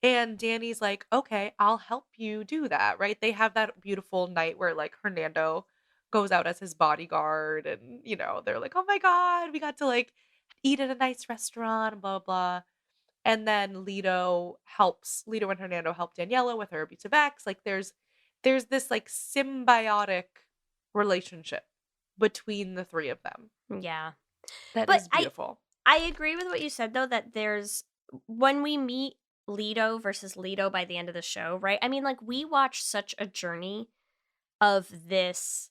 And Danny's like, okay, I'll help you do that, right? They have that beautiful night where like Hernando goes out as his bodyguard and, they're like, oh my God, we got to like eat at a nice restaurant and blah, blah. And then Leto and Hernando help Daniela with her abusive ex. Like there's this like symbiotic relationship between the three of them. Yeah. That is beautiful. I agree with what you said though, that when we meet Leto versus Leto by the end of the show, right? I mean, like, we watch such a journey of this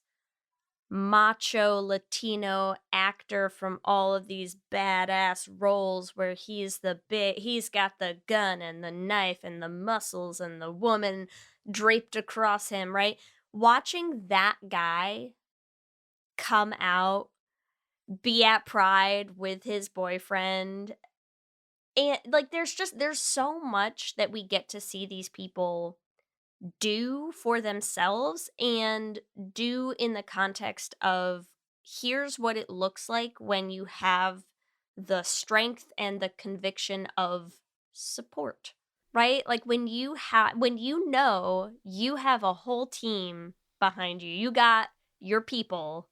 macho Latino actor from all of these badass roles where he's got the gun and the knife and the muscles and the woman draped across him, right? Watching that guy come out, be at Pride with his boyfriend, and like there's so much that we get to see these people do for themselves and do in the context of, here's what it looks like when you have the strength and the conviction of support, right? Like when you have a whole team behind you, you got your people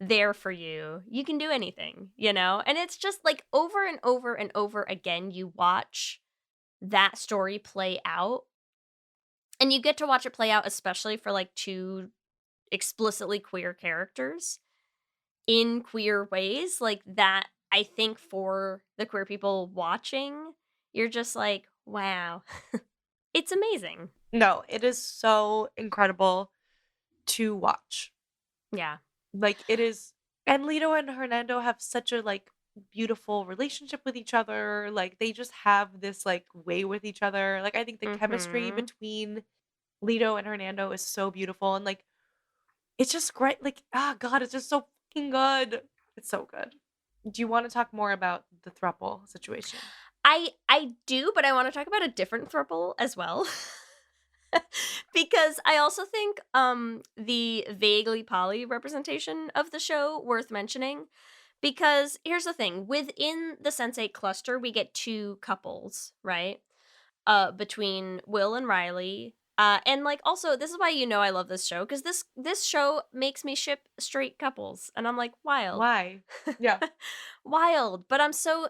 there for you, you can do anything, and it's just like over and over and over again you watch that story play out, and you get to watch it play out especially for like two explicitly queer characters in queer ways like that. I think for the queer people watching, you're just like, wow. It's amazing. No, it is so incredible. to watch. Yeah. Like, it is, and Lito and Hernando have such a like beautiful relationship with each other. Like, they just have this like way with each other. Like, I think the chemistry Mhm. between Lito and Hernando is so beautiful, and like it's just great. Like, God, it's just so fucking good. It's so good. Do you want to talk more about the throuple situation? I do, but I want to talk about a different throuple as well. Because I also think the vaguely poly representation of the show worth mentioning. Because here's the thing, within the Sense8 cluster, we get two couples, right? Between Will and Riley. And like also, this is why I love this show, because this show makes me ship straight couples, and I'm like, wild. Why? Yeah. Wild, but I'm so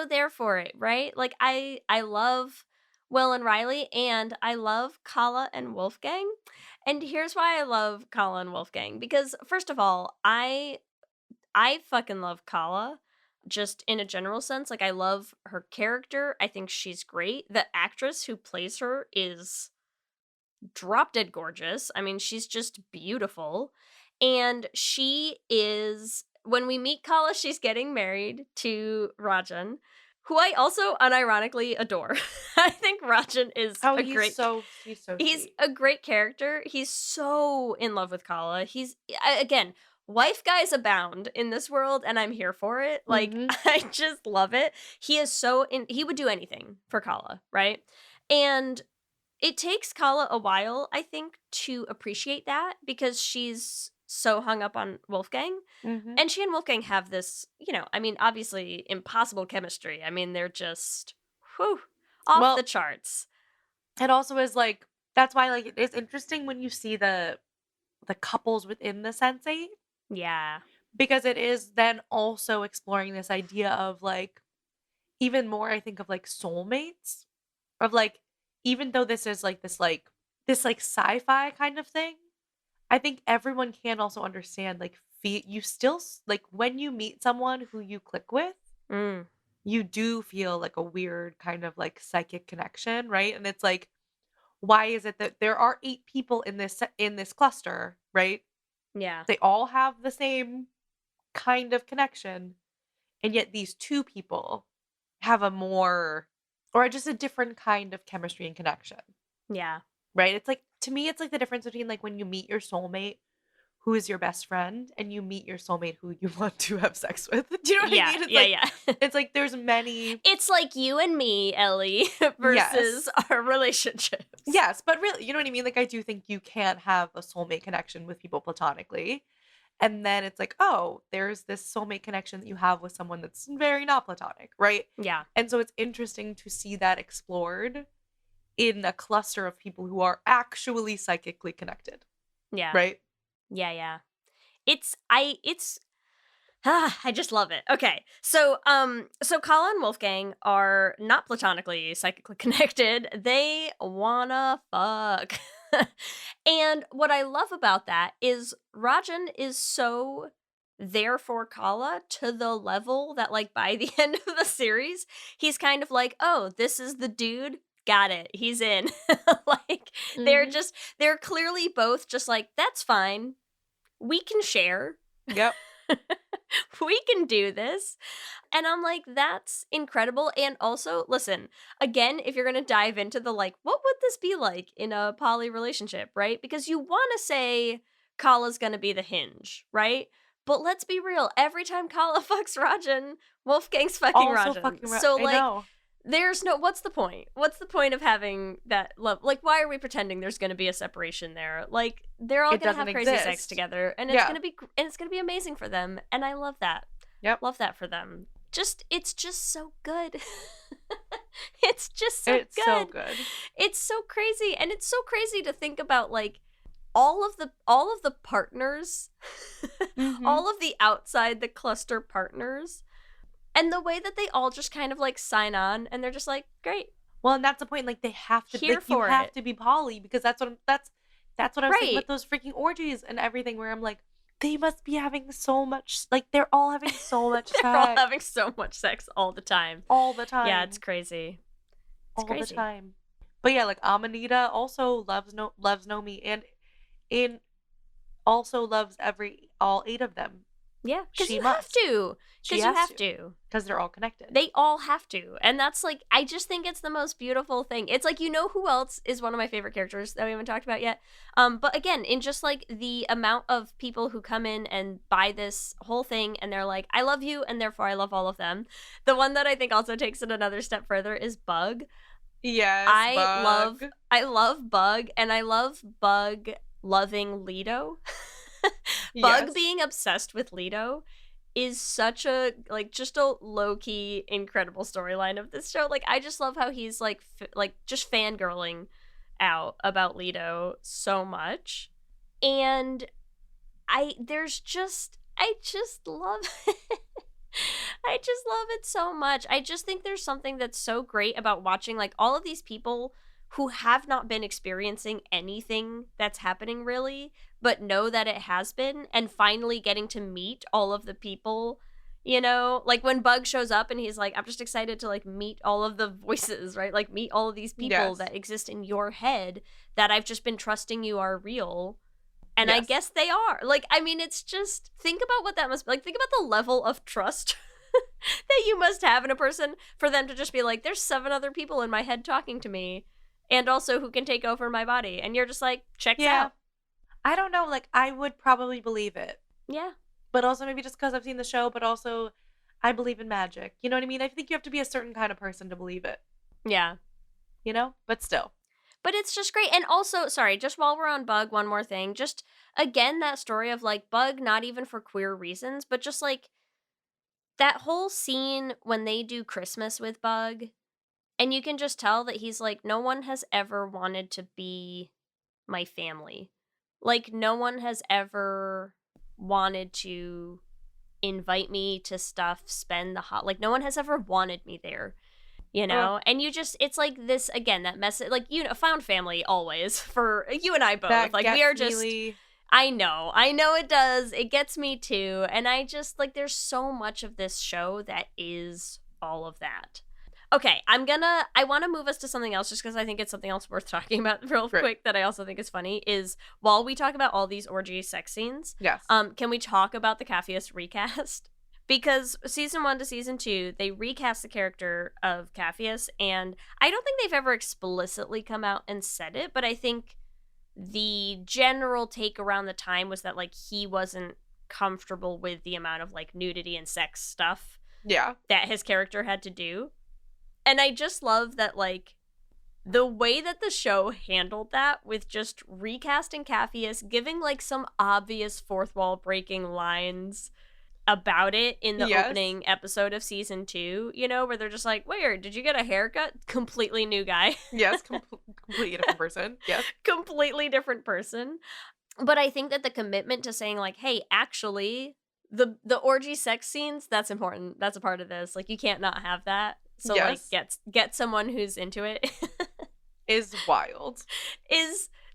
there for it, right? Like I love Will and Riley, and I love Kala and Wolfgang. And here's why I love Kala and Wolfgang, because first of all, I fucking love Kala, just in a general sense. Like, I love her character. I think she's great. The actress who plays her is drop dead gorgeous. I mean, she's just beautiful. And she is, when we meet Kala, she's getting married to Rajan, who I also unironically adore. I think Rajan is He's so he's sweet. a great character. He's so in love with Kala. Again, wife guys abound in this world, and I'm here for it. Like, I just love it. He is he would do anything for Kala, right? And it takes Kala a while, I think, to appreciate that, because she's so hung up on Wolfgang. And she and Wolfgang have this, I mean, obviously impossible chemistry. I mean, they're just, off the charts. It also is like, that's why like it's interesting when you see the couples within the Sense8. Yeah. Because it is then also exploring this idea of like, even more, I think, of like soulmates, of like, even though this is like this sci-fi kind of thing, I think everyone can also understand, like, you still, like, when you meet someone who you click with, you do feel like a weird kind of like psychic connection, right? And it's like, why is it that there are 8 people in this cluster, right? Yeah. They all have the same kind of connection, and yet these 2 people have a more, or just a different kind of chemistry and connection. Yeah. Right? It's like, to me, it's like the difference between like when you meet your soulmate who is your best friend and you meet your soulmate who you want to have sex with. Do you know what I mean? It's Yeah. It's like there's many. It's like you and me, Ellie, versus our relationships. Yes, but really, you know what I mean? Like, I do think you can have a soulmate connection with people platonically. And then it's like, oh, there's this soulmate connection that you have with someone that's very not platonic, right? Yeah. And so it's interesting to see that explored in a cluster of people who are actually psychically connected. Yeah. Right? Yeah. I just love it. Okay. So Kala and Wolfgang are not platonically psychically connected. They wanna fuck. And what I love about that is Rajan is so there for Kala to the level that, like, by the end of the series, he's kind of like, oh, this is the dude. Got it. He's in. Like, they're clearly both just like, that's fine. We can share. Yep. We can do this. And I'm like, that's incredible. And also, listen, again, if you're going to dive into the, like, what would this be like in a poly relationship, right? Because you want to say Kala's going to be the hinge, right? But let's be real. Every time Kala fucks Rajan, Wolfgang's fucking Rajan. So, like, there's no, what's the point? What's the point of having that love? Like, why are we pretending there's going to be a separation there? Like, they're all going to have crazy sex together, and it's going to be amazing for them. And I love that. Yep. Love that for them. It's just so good. It's just so good. It's so good. It's so crazy. And it's so crazy to think about, like, all of the partners, all of the outside the cluster partners, and the way that they all just kind of like sign on, and they're just like, great. Well, and that's the point. Like, they have to, Here like, for you have it. to be poly, because that's what I was saying with those freaking orgies and everything, where I'm like, they must be having so much, like, they're all having so much sex. They're all having so much sex all the time. All the time. Yeah, it's crazy. All the time. But yeah, like, Amanita also loves Nomi, and in also loves all 8 of them. Yeah, because She you must. have to. She Because you has have to. to. Because they're all connected. They all have to. And that's like, I just think it's the most beautiful thing. It's like, you know who else is one of my favorite characters that we haven't talked about yet? But again, in just like the amount of people who come in and buy this whole thing and they're like, I love you and therefore I love all of them. The one that I think also takes it another step further is Bug. Yes, I Bug. love Bug, and I love Bug loving Leto. Bug Yes. being obsessed with Leto is such a like just a low-key incredible storyline of this show. Like I just love how he's like just fangirling out about Leto so much. And I just love I just love it so much. I just think there's something that's so great about watching like all of these people who have not been experiencing anything that's happening really, but know that it has been, and finally getting to meet all of the people, you know? Like when Bug shows up and he's like, I'm just excited to like meet all of the voices, right? Like meet all of these people Yes. that exist in your head that I've just been trusting you are real. And I Yes. guess they are. Like, I mean, it's just, think about what that must be like. Think about the level of trust that you must have in a person for them to just be like, there's 7 other people in my head talking to me, and also who can take over my body. And you're just like, checks out. I don't know. Like, I would probably believe it. Yeah. But also maybe just because I've seen the show, but also I believe in magic. You know what I mean? I think you have to be a certain kind of person to believe it. Yeah. You know? But still. But it's just great. And also, sorry, just while we're on Bug, one more thing. Just, again, that story of, like, Bug, not even for queer reasons, but just, like, that whole scene when they do Christmas with Bug, and you can just tell that he's like, no one has ever wanted to be my family. Like, no one has ever wanted to invite me to stuff, spend the like, no one has ever wanted me there. You know, and you just, it's like this, again, that message, like, you know, found family always for you and I both. That like, gets we are me, just, Leigh. I know it does. It gets me too. And I just, like, there's so much of this show that is all of that. Okay, I want to move us to something else just because I think it's something else worth talking about real quick that I also think is funny is while we talk about all these orgy sex scenes, Yes. can we talk about the Capheus recast? Because season 1 to season 2, they recast the character of Capheus, and I don't think they've ever explicitly come out and said it, but I think the general take around the time was that, like, he wasn't comfortable with the amount of, like, nudity and sex stuff that his character had to do. And I just love that, like, the way that the show handled that with just recasting Capheus, giving, like, some obvious fourth wall breaking lines about it in the opening episode of season 2, you know, where they're just like, weird, did you get a haircut? Completely new guy. Yes, completely different person. Yes. Completely different person. But I think that the commitment to saying, like, hey, actually, the orgy sex scenes, that's important. That's a part of this. Like, you can't not have that. So, like, get someone who's into it. Is wild.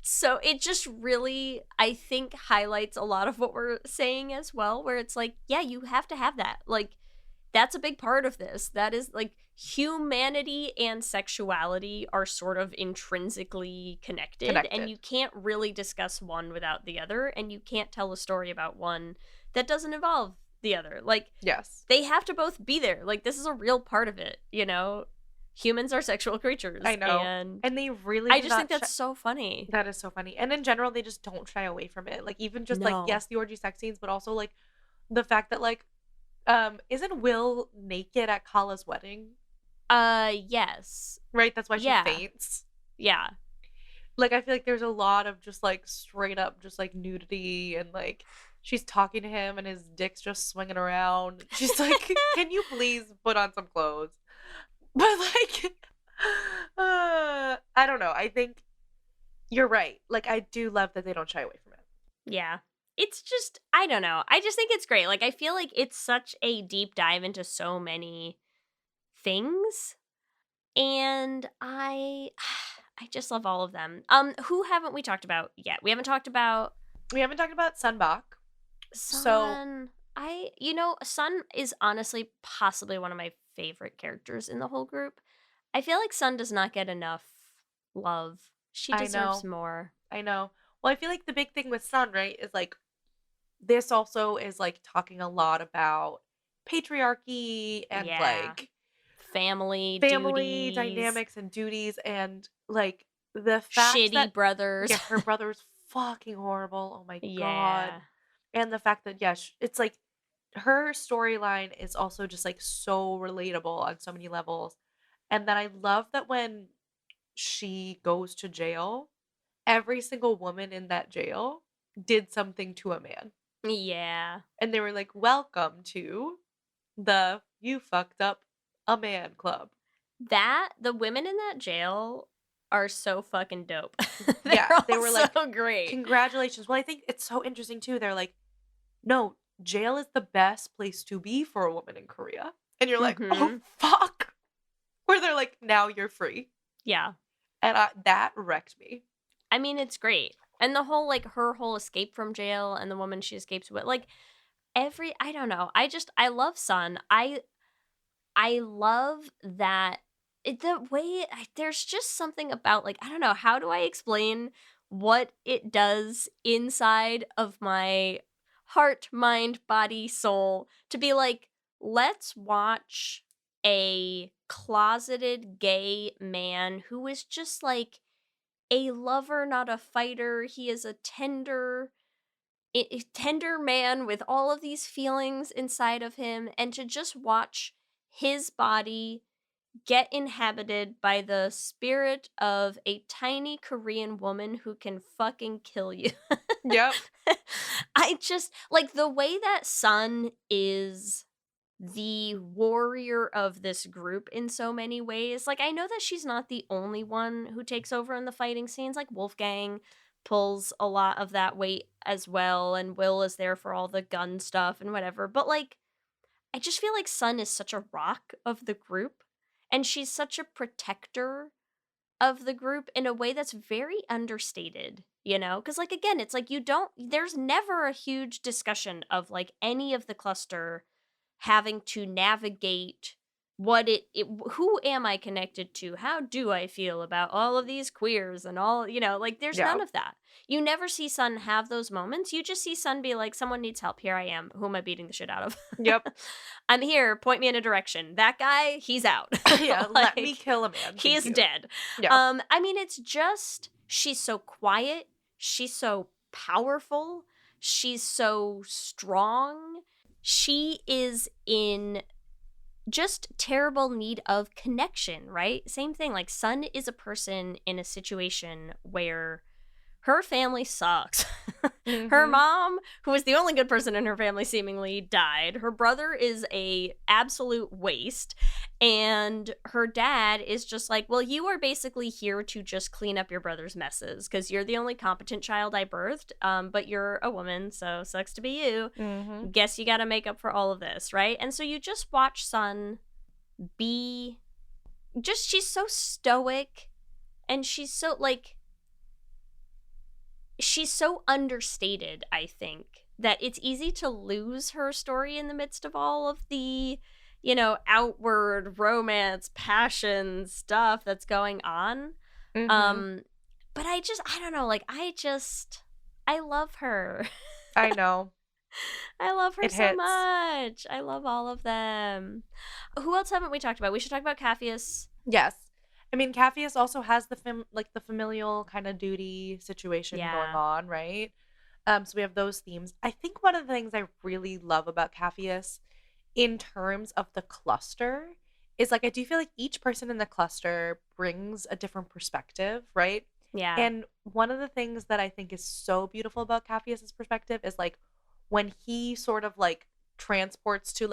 So it just really, I think, highlights a lot of what we're saying as well, where it's like, yeah, you have to have that. Like, that's a big part of this. That is, like, humanity and sexuality are sort of intrinsically connected. And you can't really discuss one without the other, and you can't tell a story about one that doesn't involve the other. Like, they have to both be there. Like, this is a real part of it, you know? Humans are sexual creatures. I know. And they really I just think that's so funny. That is so funny. And in general, they just don't shy away from it. Like, even just, like, yes, the orgy sex scenes, but also, like, the fact that, like, isn't Will naked at Kala's wedding? Yes. Right? That's why she faints. Yeah. Like, I feel like there's a lot of just, like, straight up just, like, nudity and, like, she's talking to him and his dick's just swinging around. She's like, can you please put on some clothes? But, like, I don't know. I think you're right. Like, I do love that they don't shy away from it. Yeah. It's just, I don't know. I just think it's great. Like, I feel like it's such a deep dive into so many things. And I just love all of them. Who haven't we talked about yet? We haven't talked about Sunbach. Sun. Sun is honestly possibly one of my favorite characters in the whole group. I feel like Sun does not get enough love. She deserves more. I know. Well, I feel like the big thing with Sun, right, is, like, this also is like talking a lot about patriarchy and Yeah. like family duties, dynamics and duties, and like the fact shitty that brothers. yeah, her brother's fucking horrible. Oh my god. Yeah. And the fact that it's like her storyline is also just like so relatable on so many levels. And then I love that when she goes to jail, every single woman in that jail did something to a man. Yeah. And they were like, welcome to the you fucked up a man club. The women in that jail are so fucking dope. Yeah, they were like, so great. Congratulations. Well, I think it's so interesting too. They're like, no, jail is the best place to be for a woman in Korea. And you're like, oh, fuck. Where they're like, now you're free. Yeah. And that wrecked me. I mean, it's great. And the whole, like, her whole escape from jail and the woman she escapes with, like, I don't know. I love Sun. I love that the way there's just something about, like, I don't know, how do I explain what it does inside of my heart, mind, body, soul to be like, let's watch a closeted gay man who is just like a lover, not a fighter. He is a tender man with all of these feelings inside of him, and to just watch his body get inhabited by the spirit of a tiny Korean woman who can fucking kill you. Yep. I just like the way that Sun is the warrior of this group in so many ways. Like, I know that she's not the only one who takes over in the fighting scenes. Like, Wolfgang pulls a lot of that weight as well, and Will is there for all the gun stuff and whatever. But, like, I just feel like Sun is such a rock of the group, and she's such a protector of the group in a way that's very understated, you know? Because, like, again, it's like there's never a huge discussion of, like, any of the cluster having to navigate who am I connected to? How do I feel about all of these queers and all, you know, like there's none of that. You never see Sun have those moments. You just see Sun be like, someone needs help. Here I am. Who am I beating the shit out of? Yep. I'm here. Point me in a direction. That guy, he's out. Yeah, let me kill a man. He is dead. Yeah. I mean, it's just, she's so quiet. She's so powerful. She's so strong. She is in just terrible need of connection, right? Same thing. Like, Sun is a person in a situation where her family sucks. Her mom, who was the only good person in her family, seemingly died. Her brother is a absolute waste. And her dad is just like, well, you are basically here to just clean up your brother's messes because you're the only competent child I birthed, but you're a woman, so sucks to be you. Guess you gotta make up for all of this, right? And so you just watch Sun be just, she's so stoic, and she's so, like, she's so understated, I think, that it's easy to lose her story in the midst of all of the, you know, outward romance, passion stuff that's going on. But I don't know, like, I love her. I know. I love her It so hits. much. I love all of them. Who else haven't we talked about? We should talk about Capheus. Yes. I mean, Capheus also has the familial kind of duty situation going on, right? So we have those themes. I think one of the things I really love about Capheus in terms of the cluster is, like, I do feel like each person in the cluster brings a different perspective, right? Yeah. And one of the things that I think is so beautiful about Capheus's perspective is, like, when he sort of, like, transports to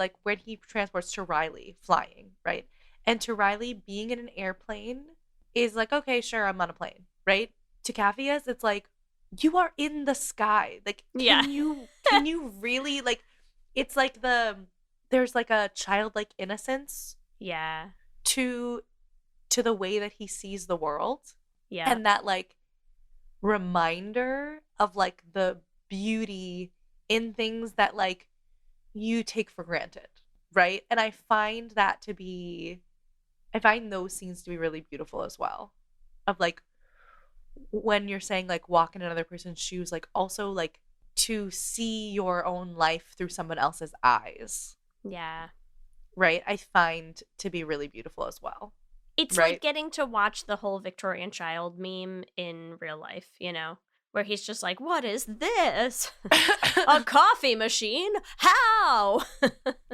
Riley flying, right? And to Riley, being in an airplane is like, okay, sure, I'm on a plane, right? To Capheus, it's like, you are in the sky. Like, can you really, like, it's like there's like a childlike innocence to the way that he sees the world. Yeah. And that, like, reminder of, like, the beauty in things that, like, you take for granted, right? And I find those scenes to be really beautiful as well. Of, like, when you're saying, like, walk in another person's shoes, like, also, like, to see your own life through someone else's eyes, Yeah. right? I find to be really beautiful as well. It's Right. like getting to watch the whole Victorian child meme in real life, you know, where he's just like, what is this? A coffee machine? How?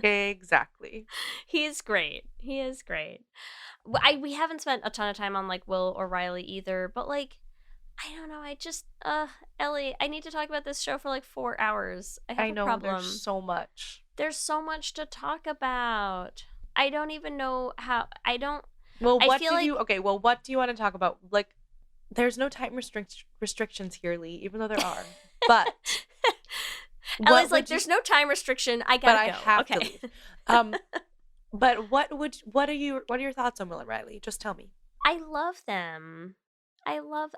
Exactly. He is great. He is great. We haven't spent a ton of time on like Will or Riley either, but like, I don't know. I just, Ellie, I need to talk about this show for like 4 hours. I have I know a problem. there's so much. There's so much to talk about. I don't even know how. Well, I what feel do like- you okay, well, what do you want to talk about? Like, there's no time restrictions here, Leigh, even though there are. But Ellie's would like, you- there's no time restriction. I but gotta I go. have to Okay. leave. But what are your thoughts on Will and Riley? Just tell me. I love them. I love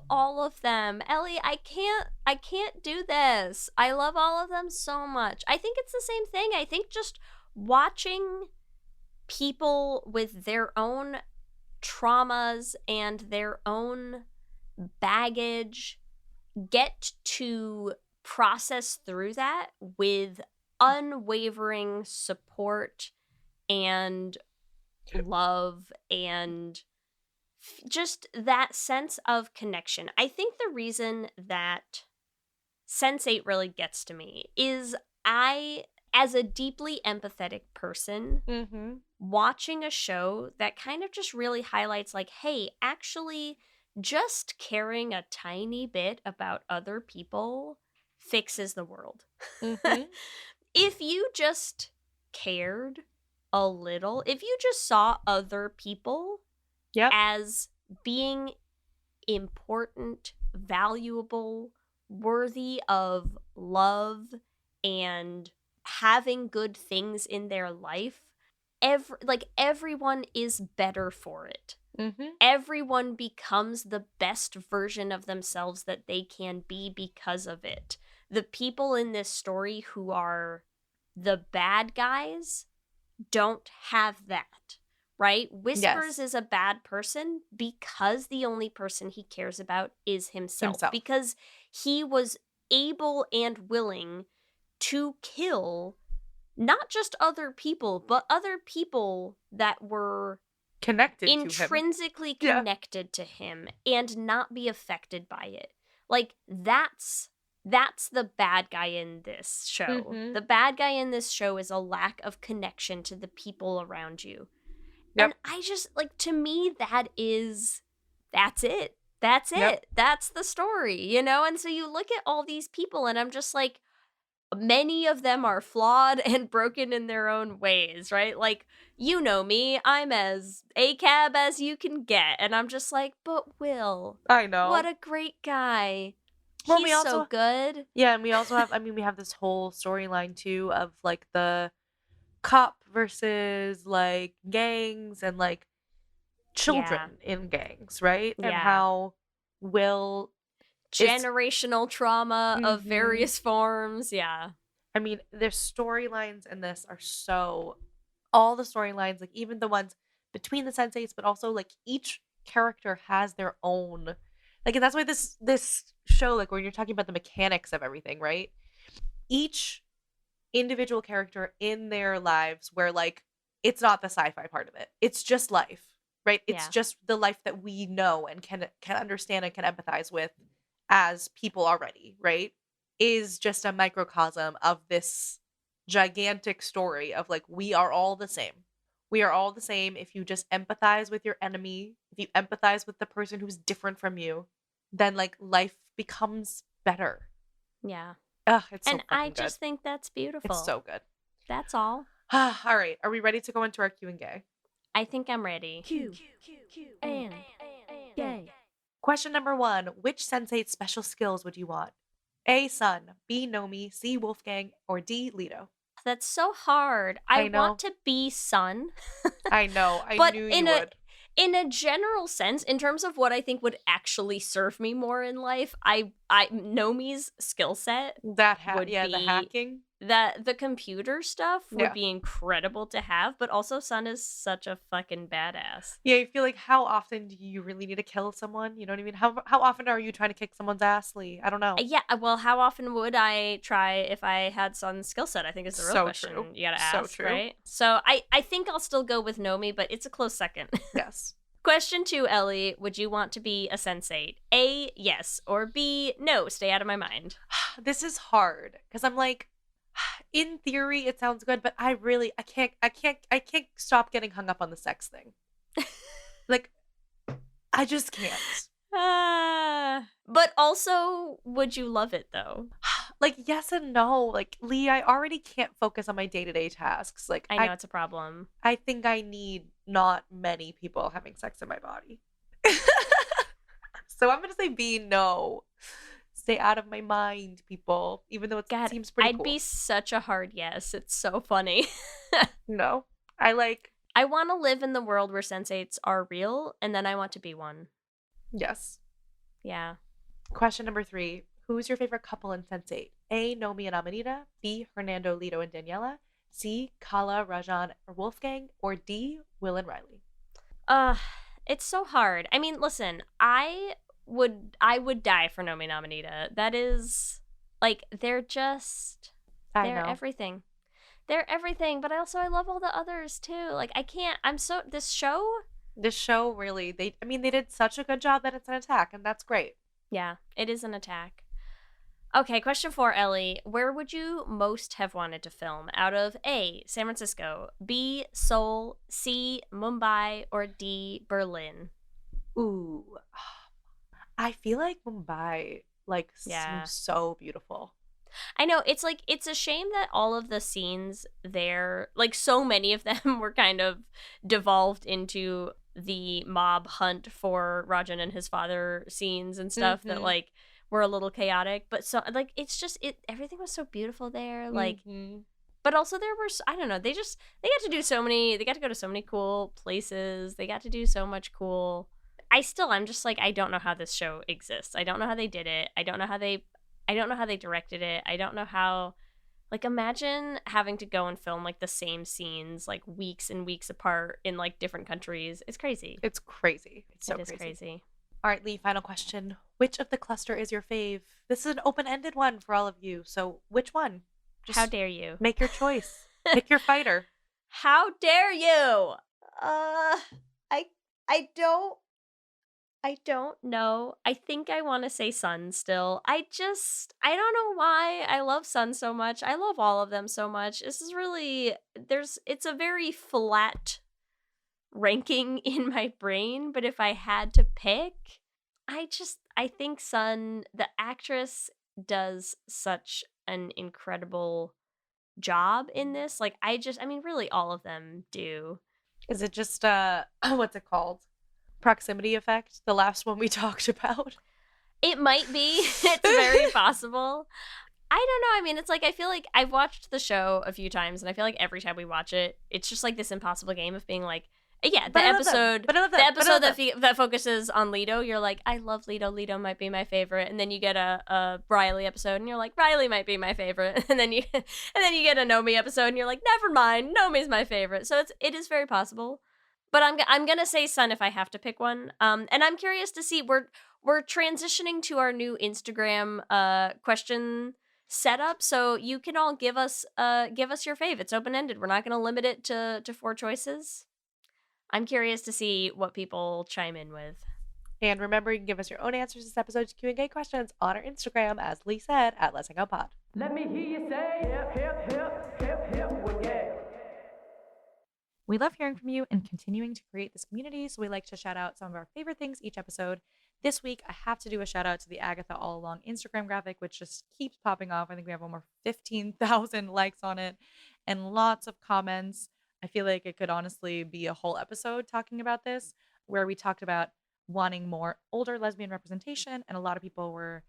all of them. Ellie, I can't do this. I love all of them so much. I think it's the same thing. I think just watching people with their own traumas and their own baggage get to process through that with unwavering support and love and just that sense of connection. I think the reason that Sense8 really gets to me is I, as a deeply empathetic person, Mm-hmm. watching a show that kind of just really highlights like, hey, actually just caring a tiny bit about other people fixes the world. Mm-hmm. If you just cared a little, if you just saw other people Yep. as being important, valuable, worthy of love, and having good things in their life, everyone is better for it. Mm-hmm. Everyone becomes the best version of themselves that they can be because of it. The people in this story who are the bad guys don't have that, right? Whispers Yes. is a bad person because the only person he cares about is himself. Because he was able and willing to kill not just other people, but other people that were Connected to him. intrinsically Yeah. connected to him and not be affected by it. Like, that's the bad guy in this show. Mhm. The bad guy in this show is a lack of connection to the people around you. Yep. And I just, like, to me, that's it. That's it. Yep. That's the story, you know? And so you look at all these people and I'm just like, many of them are flawed and broken in their own ways, right? Like, you know me, I'm as ACAB as you can get. And I'm just like, but Will, I know. what a great guy. Well, He's we so also- good. Yeah, and we also have, we have this whole storyline too of like the cop versus like gangs and like children in gangs, right? And Yeah. how Will, Generational trauma of Mhm. various forms. Yeah. I mean, their storylines in this are so, all the storylines, like even the ones between the Sense8s, but also like each character has their own, like, and that's why this show, like when you're talking about the mechanics of everything, right? Each individual character in their lives where like it's not the sci-fi part of it. It's just life, right? It's Yeah. just the life that we know and can understand and can empathize with as people already, right? Is just a microcosm of this gigantic story of like, we are all the same. We are all the same. If you just empathize with your enemy, if you empathize with the person who's different from you, then like life becomes better. Yeah. Ugh, it's so And fucking I just think that's beautiful. good. It's so good. That's all. All right, are we ready to go into our Q and Gay? I think I'm ready. Q and gay. Question number 1: which Sense8 special skills would you want? A. Sun, B. Nomi, C. Wolfgang, or D. Leto? That's so hard. I know. want to be Sun. I know. I But knew in you a- would. In a general sense, in terms of what I think would actually serve me more in life, I Nomi's skill set, That would the be- hacking. that the computer stuff would Yeah. be incredible to have, but also Sun is such a fucking badass. Yeah, you feel like how often do you really need to kill someone? You know what I mean? How often are you trying to kick someone's ass, Leigh? I don't know. Yeah, well, how often would I try if I had Sun's skill set? I think is the real So question. true. You gotta So ask, true. right? So I think I'll still go with Nomi, but it's a close second. Yes. Question 2, Ellie. Would you want to be a Sense8? A, yes, or B, no, stay out of my mind. This is hard because I'm like, in theory it sounds good, but I can't stop getting hung up on the sex thing. Like, I just can't. But also, would you love it though? Like, yes and no. Like, Leigh, I already can't focus on my day-to-day tasks. Like, I know it's a problem. I think I need not many people having sex in my body. So I'm gonna say B, no. Stay out of my mind, people. Even though it God, seems pretty I'd cool. be such a hard yes. It's so funny. No. I want to live in the world where Sense8s are real, and then I want to be one. yes. Yeah. Question number 3. Who's your favorite couple in Sense8? A, Nomi and Amanita. B, Hernando, Lito, and Daniela. C, Kala, Rajan, or Wolfgang. Or D, Will and Riley. It's so hard. I mean, listen, I would die for Nomi and Amanita. That is, like, they're I know. everything. They're everything, but I love all the others too. Like, this show Really, they did such a good job that it's an attack, and that's great. Yeah, it is an attack. Okay, question 4, Ellie. Where would you most have wanted to film? Out of A, San Francisco, B, Seoul, C, Mumbai, or D, Berlin? Ooh. I feel like Mumbai, Yeah. seems so beautiful. I know, it's like, it's a shame that all of the scenes there, like, so many of them were kind of devolved into the mob hunt for Rajan and his father scenes and stuff that, Mhm. like, were a little chaotic. But so, like, it's just, everything was so beautiful there. Like, Mhm. but also there were, I don't know, they got to go to so many cool places. They got to do so much cool. I'm just like, I don't know how this show exists. I don't know how they did it. I don't know how they directed it. I don't know how, like, imagine having to go and film, like, the same scenes, like, weeks and weeks apart in, like, different countries. It's crazy. It's crazy. It's so It is crazy. crazy. All right, Leigh, final question. Which of the cluster is your fave? This is an open-ended one for all of you. So which one? Just How dare you? make your choice. Pick your fighter. How dare you? I don't know. I think I want to say Sun still. I don't know why I love Sun so much. I love all of them so much. This is really, it's a very flat ranking in my brain, but if I had to pick, I think Sun, the actress, does such an incredible job in this. Like, really all of them do. Is it just what's it called? Proximity effect, the last one we talked about? It might be. It's very possible. I don't know. I mean, it's like, I feel like I've watched the show a few times, and I feel like every time we watch it, it's just like this impossible game of being like, yeah, But I love them. But I love them. the But I love episode that focuses on Leto, you're like, I love Leto. Leto might be my favorite. And then you get a Riley episode, and you're like, Riley might be my favorite. And then you get a Nomi episode, and you're like, never mind, Nomi's my favorite. So it is very possible. But I'm gonna say Sun if I have to pick one. And I'm curious to see, we're transitioning to our new Instagram question setup, so you can all give us your fave. It's open ended. We're not gonna limit it to 4 choices. I'm curious to see what people chime in with. And remember, you can give us your own answers to this episode's Q&A questions on our Instagram, as Leigh said, at Lez Hang Out Pod. Let me hear you say hip, hip, hip, hip, hip, well, yeah. We love hearing from you and continuing to create this community, so we like to shout out some of our favorite things each episode. This week, I have to do a shout out to the Agatha All Along Instagram graphic, which just keeps popping off. I think we have almost 15,000 likes on it and lots of comments. I feel like it could honestly be a whole episode talking about this, where we talked about wanting more older lesbian representation, and a lot of people were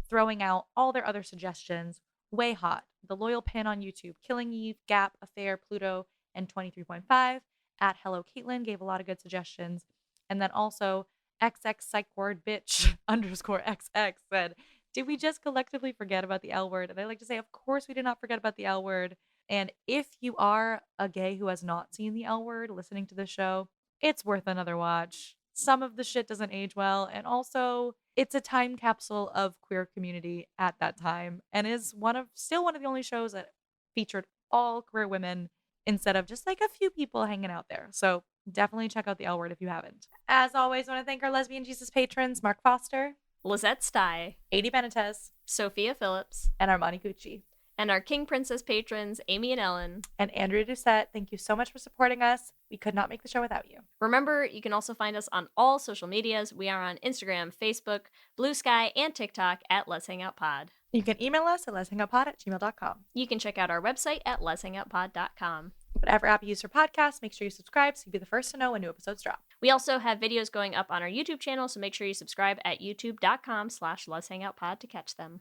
throwing out all their other suggestions. Way Hot, The Loyal Pin on YouTube, Killing Eve, Gap, Affair, Pluto, and 23.5. At Hello Caitlin gave a lot of good suggestions. And then also XX Psych Ward Bitch _XX said, Did we just collectively forget about the L word? And I like to say, of course, we did not forget about the L word. And if you are a gay who has not seen the L word listening to this show, it's worth another watch. Some of the shit doesn't age well. And also, it's a time capsule of queer community at that time and is still one of the only shows that featured all queer women instead of just like a few people hanging out there. So definitely check out the L word if you haven't. As always, I want to thank our Lesbian Jesus patrons, Mark Foster, Lizette Stye, Adi Benitez, Sophia Phillips, and Armani Gucci. and our King Princess patrons, Amy and Ellen. And Andrea Doucette, thank you so much for supporting us. We could not make the show without you. Remember, you can also find us on all social medias. We are on Instagram, Facebook, Blue Sky, and TikTok at Lez Hang Out Pod. You can email us at lezhangoutpod@gmail.com. You can check out our website at lezhangoutpod.com. Whatever app you use for podcasts, make sure you subscribe so you'll be the first to know when new episodes drop. We also have videos going up on our YouTube channel, so make sure you subscribe at youtube.com/lezhangoutpod to catch them.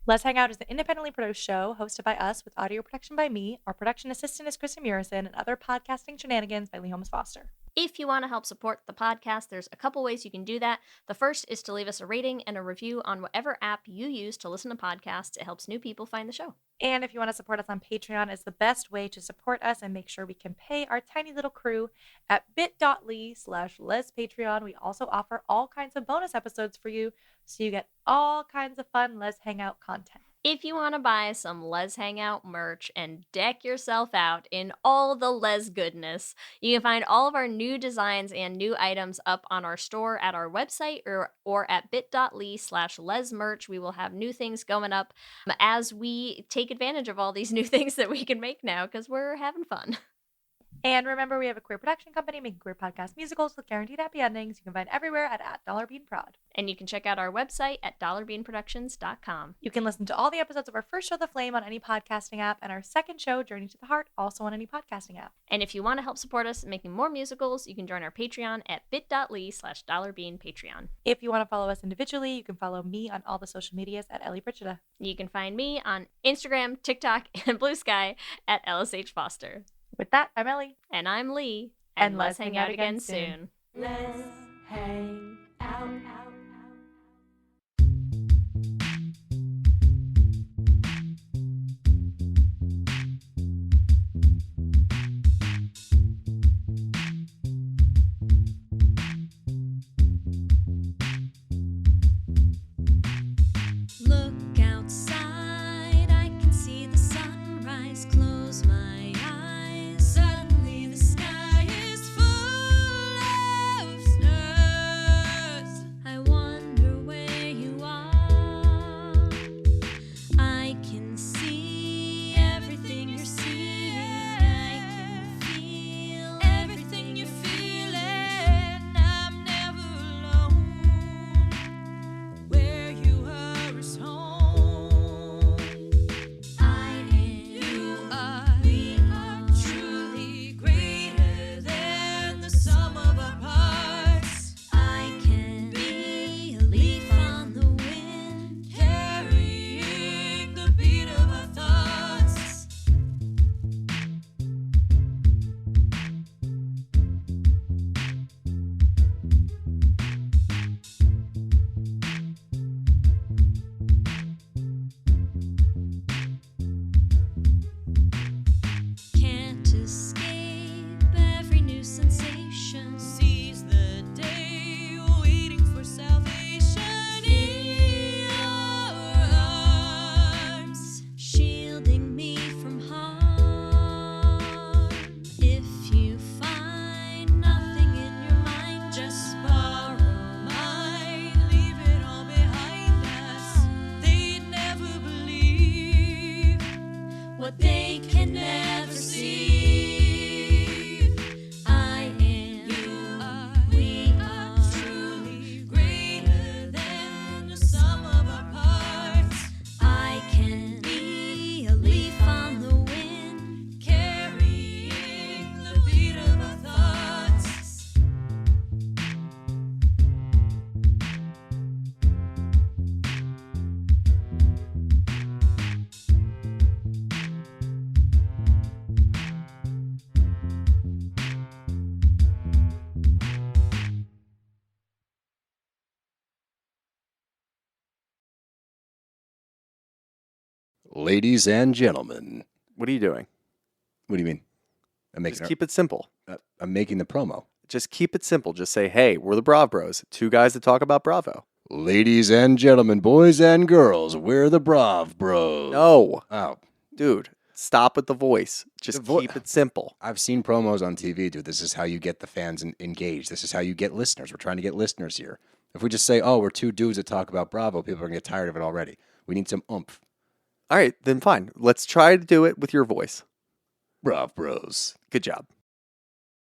Lez Hang Out is an independently produced show hosted by us with audio production by me. Our production assistant is Kristen Murison, and other podcasting shenanigans by Leigh Foster. If you want to help support the podcast, there's a couple ways you can do that. The first is to leave us a rating and a review on whatever app you use to listen to podcasts. It helps new people find the show. And if you want to support us on Patreon, it's the best way to support us and make sure we can pay our tiny little crew at bit.ly/lezpatreon. We also offer all kinds of bonus episodes for you, so you get all kinds of fun Lez Hangout content. If you want to buy some Lez Hang Out merch and deck yourself out in all the Lez goodness, you can find all of our new designs and new items up on our store at our website or at bit.ly/lezmerch. We will have new things going up as we take advantage of all these new things that we can make now because we're having fun. And remember, we have a queer production company making queer podcast musicals with guaranteed happy endings. You can find everywhere at $1beanprod. And you can check out our website at dollarbeanproductions.com. You can listen to all the episodes of our first show, The Flame, on any podcasting app, and our second show, Journey to the Heart, also on any podcasting app. And if you want to help support us in making more musicals, you can join our Patreon at bit.ly/dollarbeanpatreon. If you want to follow us individually, you can follow me on all the social medias at Ellie Brigida. You can find me on Instagram, TikTok, and Blue Sky at LSH Foster. With that, I'm Ellie. And I'm Leigh. And let's hang out again soon. Let's hang out. Look outside, I can see the sunrise. Close my eyes, suddenly the sky is full of stars. I want Ladies and gentlemen. What are you doing? What do you mean? I'm making Just keep it simple. I'm making the promo. Just keep it simple. Just say, hey, we're the Brav Bros. Two guys that talk about Bravo. Ladies and gentlemen, boys and girls, we're the Brav Bros. No. Oh. Dude, stop with the voice. Just keep it simple. I've seen promos on TV, dude. This is how you get the fans engaged. This is how you get listeners. We're trying to get listeners here. If we just say, oh, we're two dudes that talk about Bravo, people are going to get tired of it already. We need some oomph. All right, then fine. Let's try to do it with your voice. Brav Bros. Good job.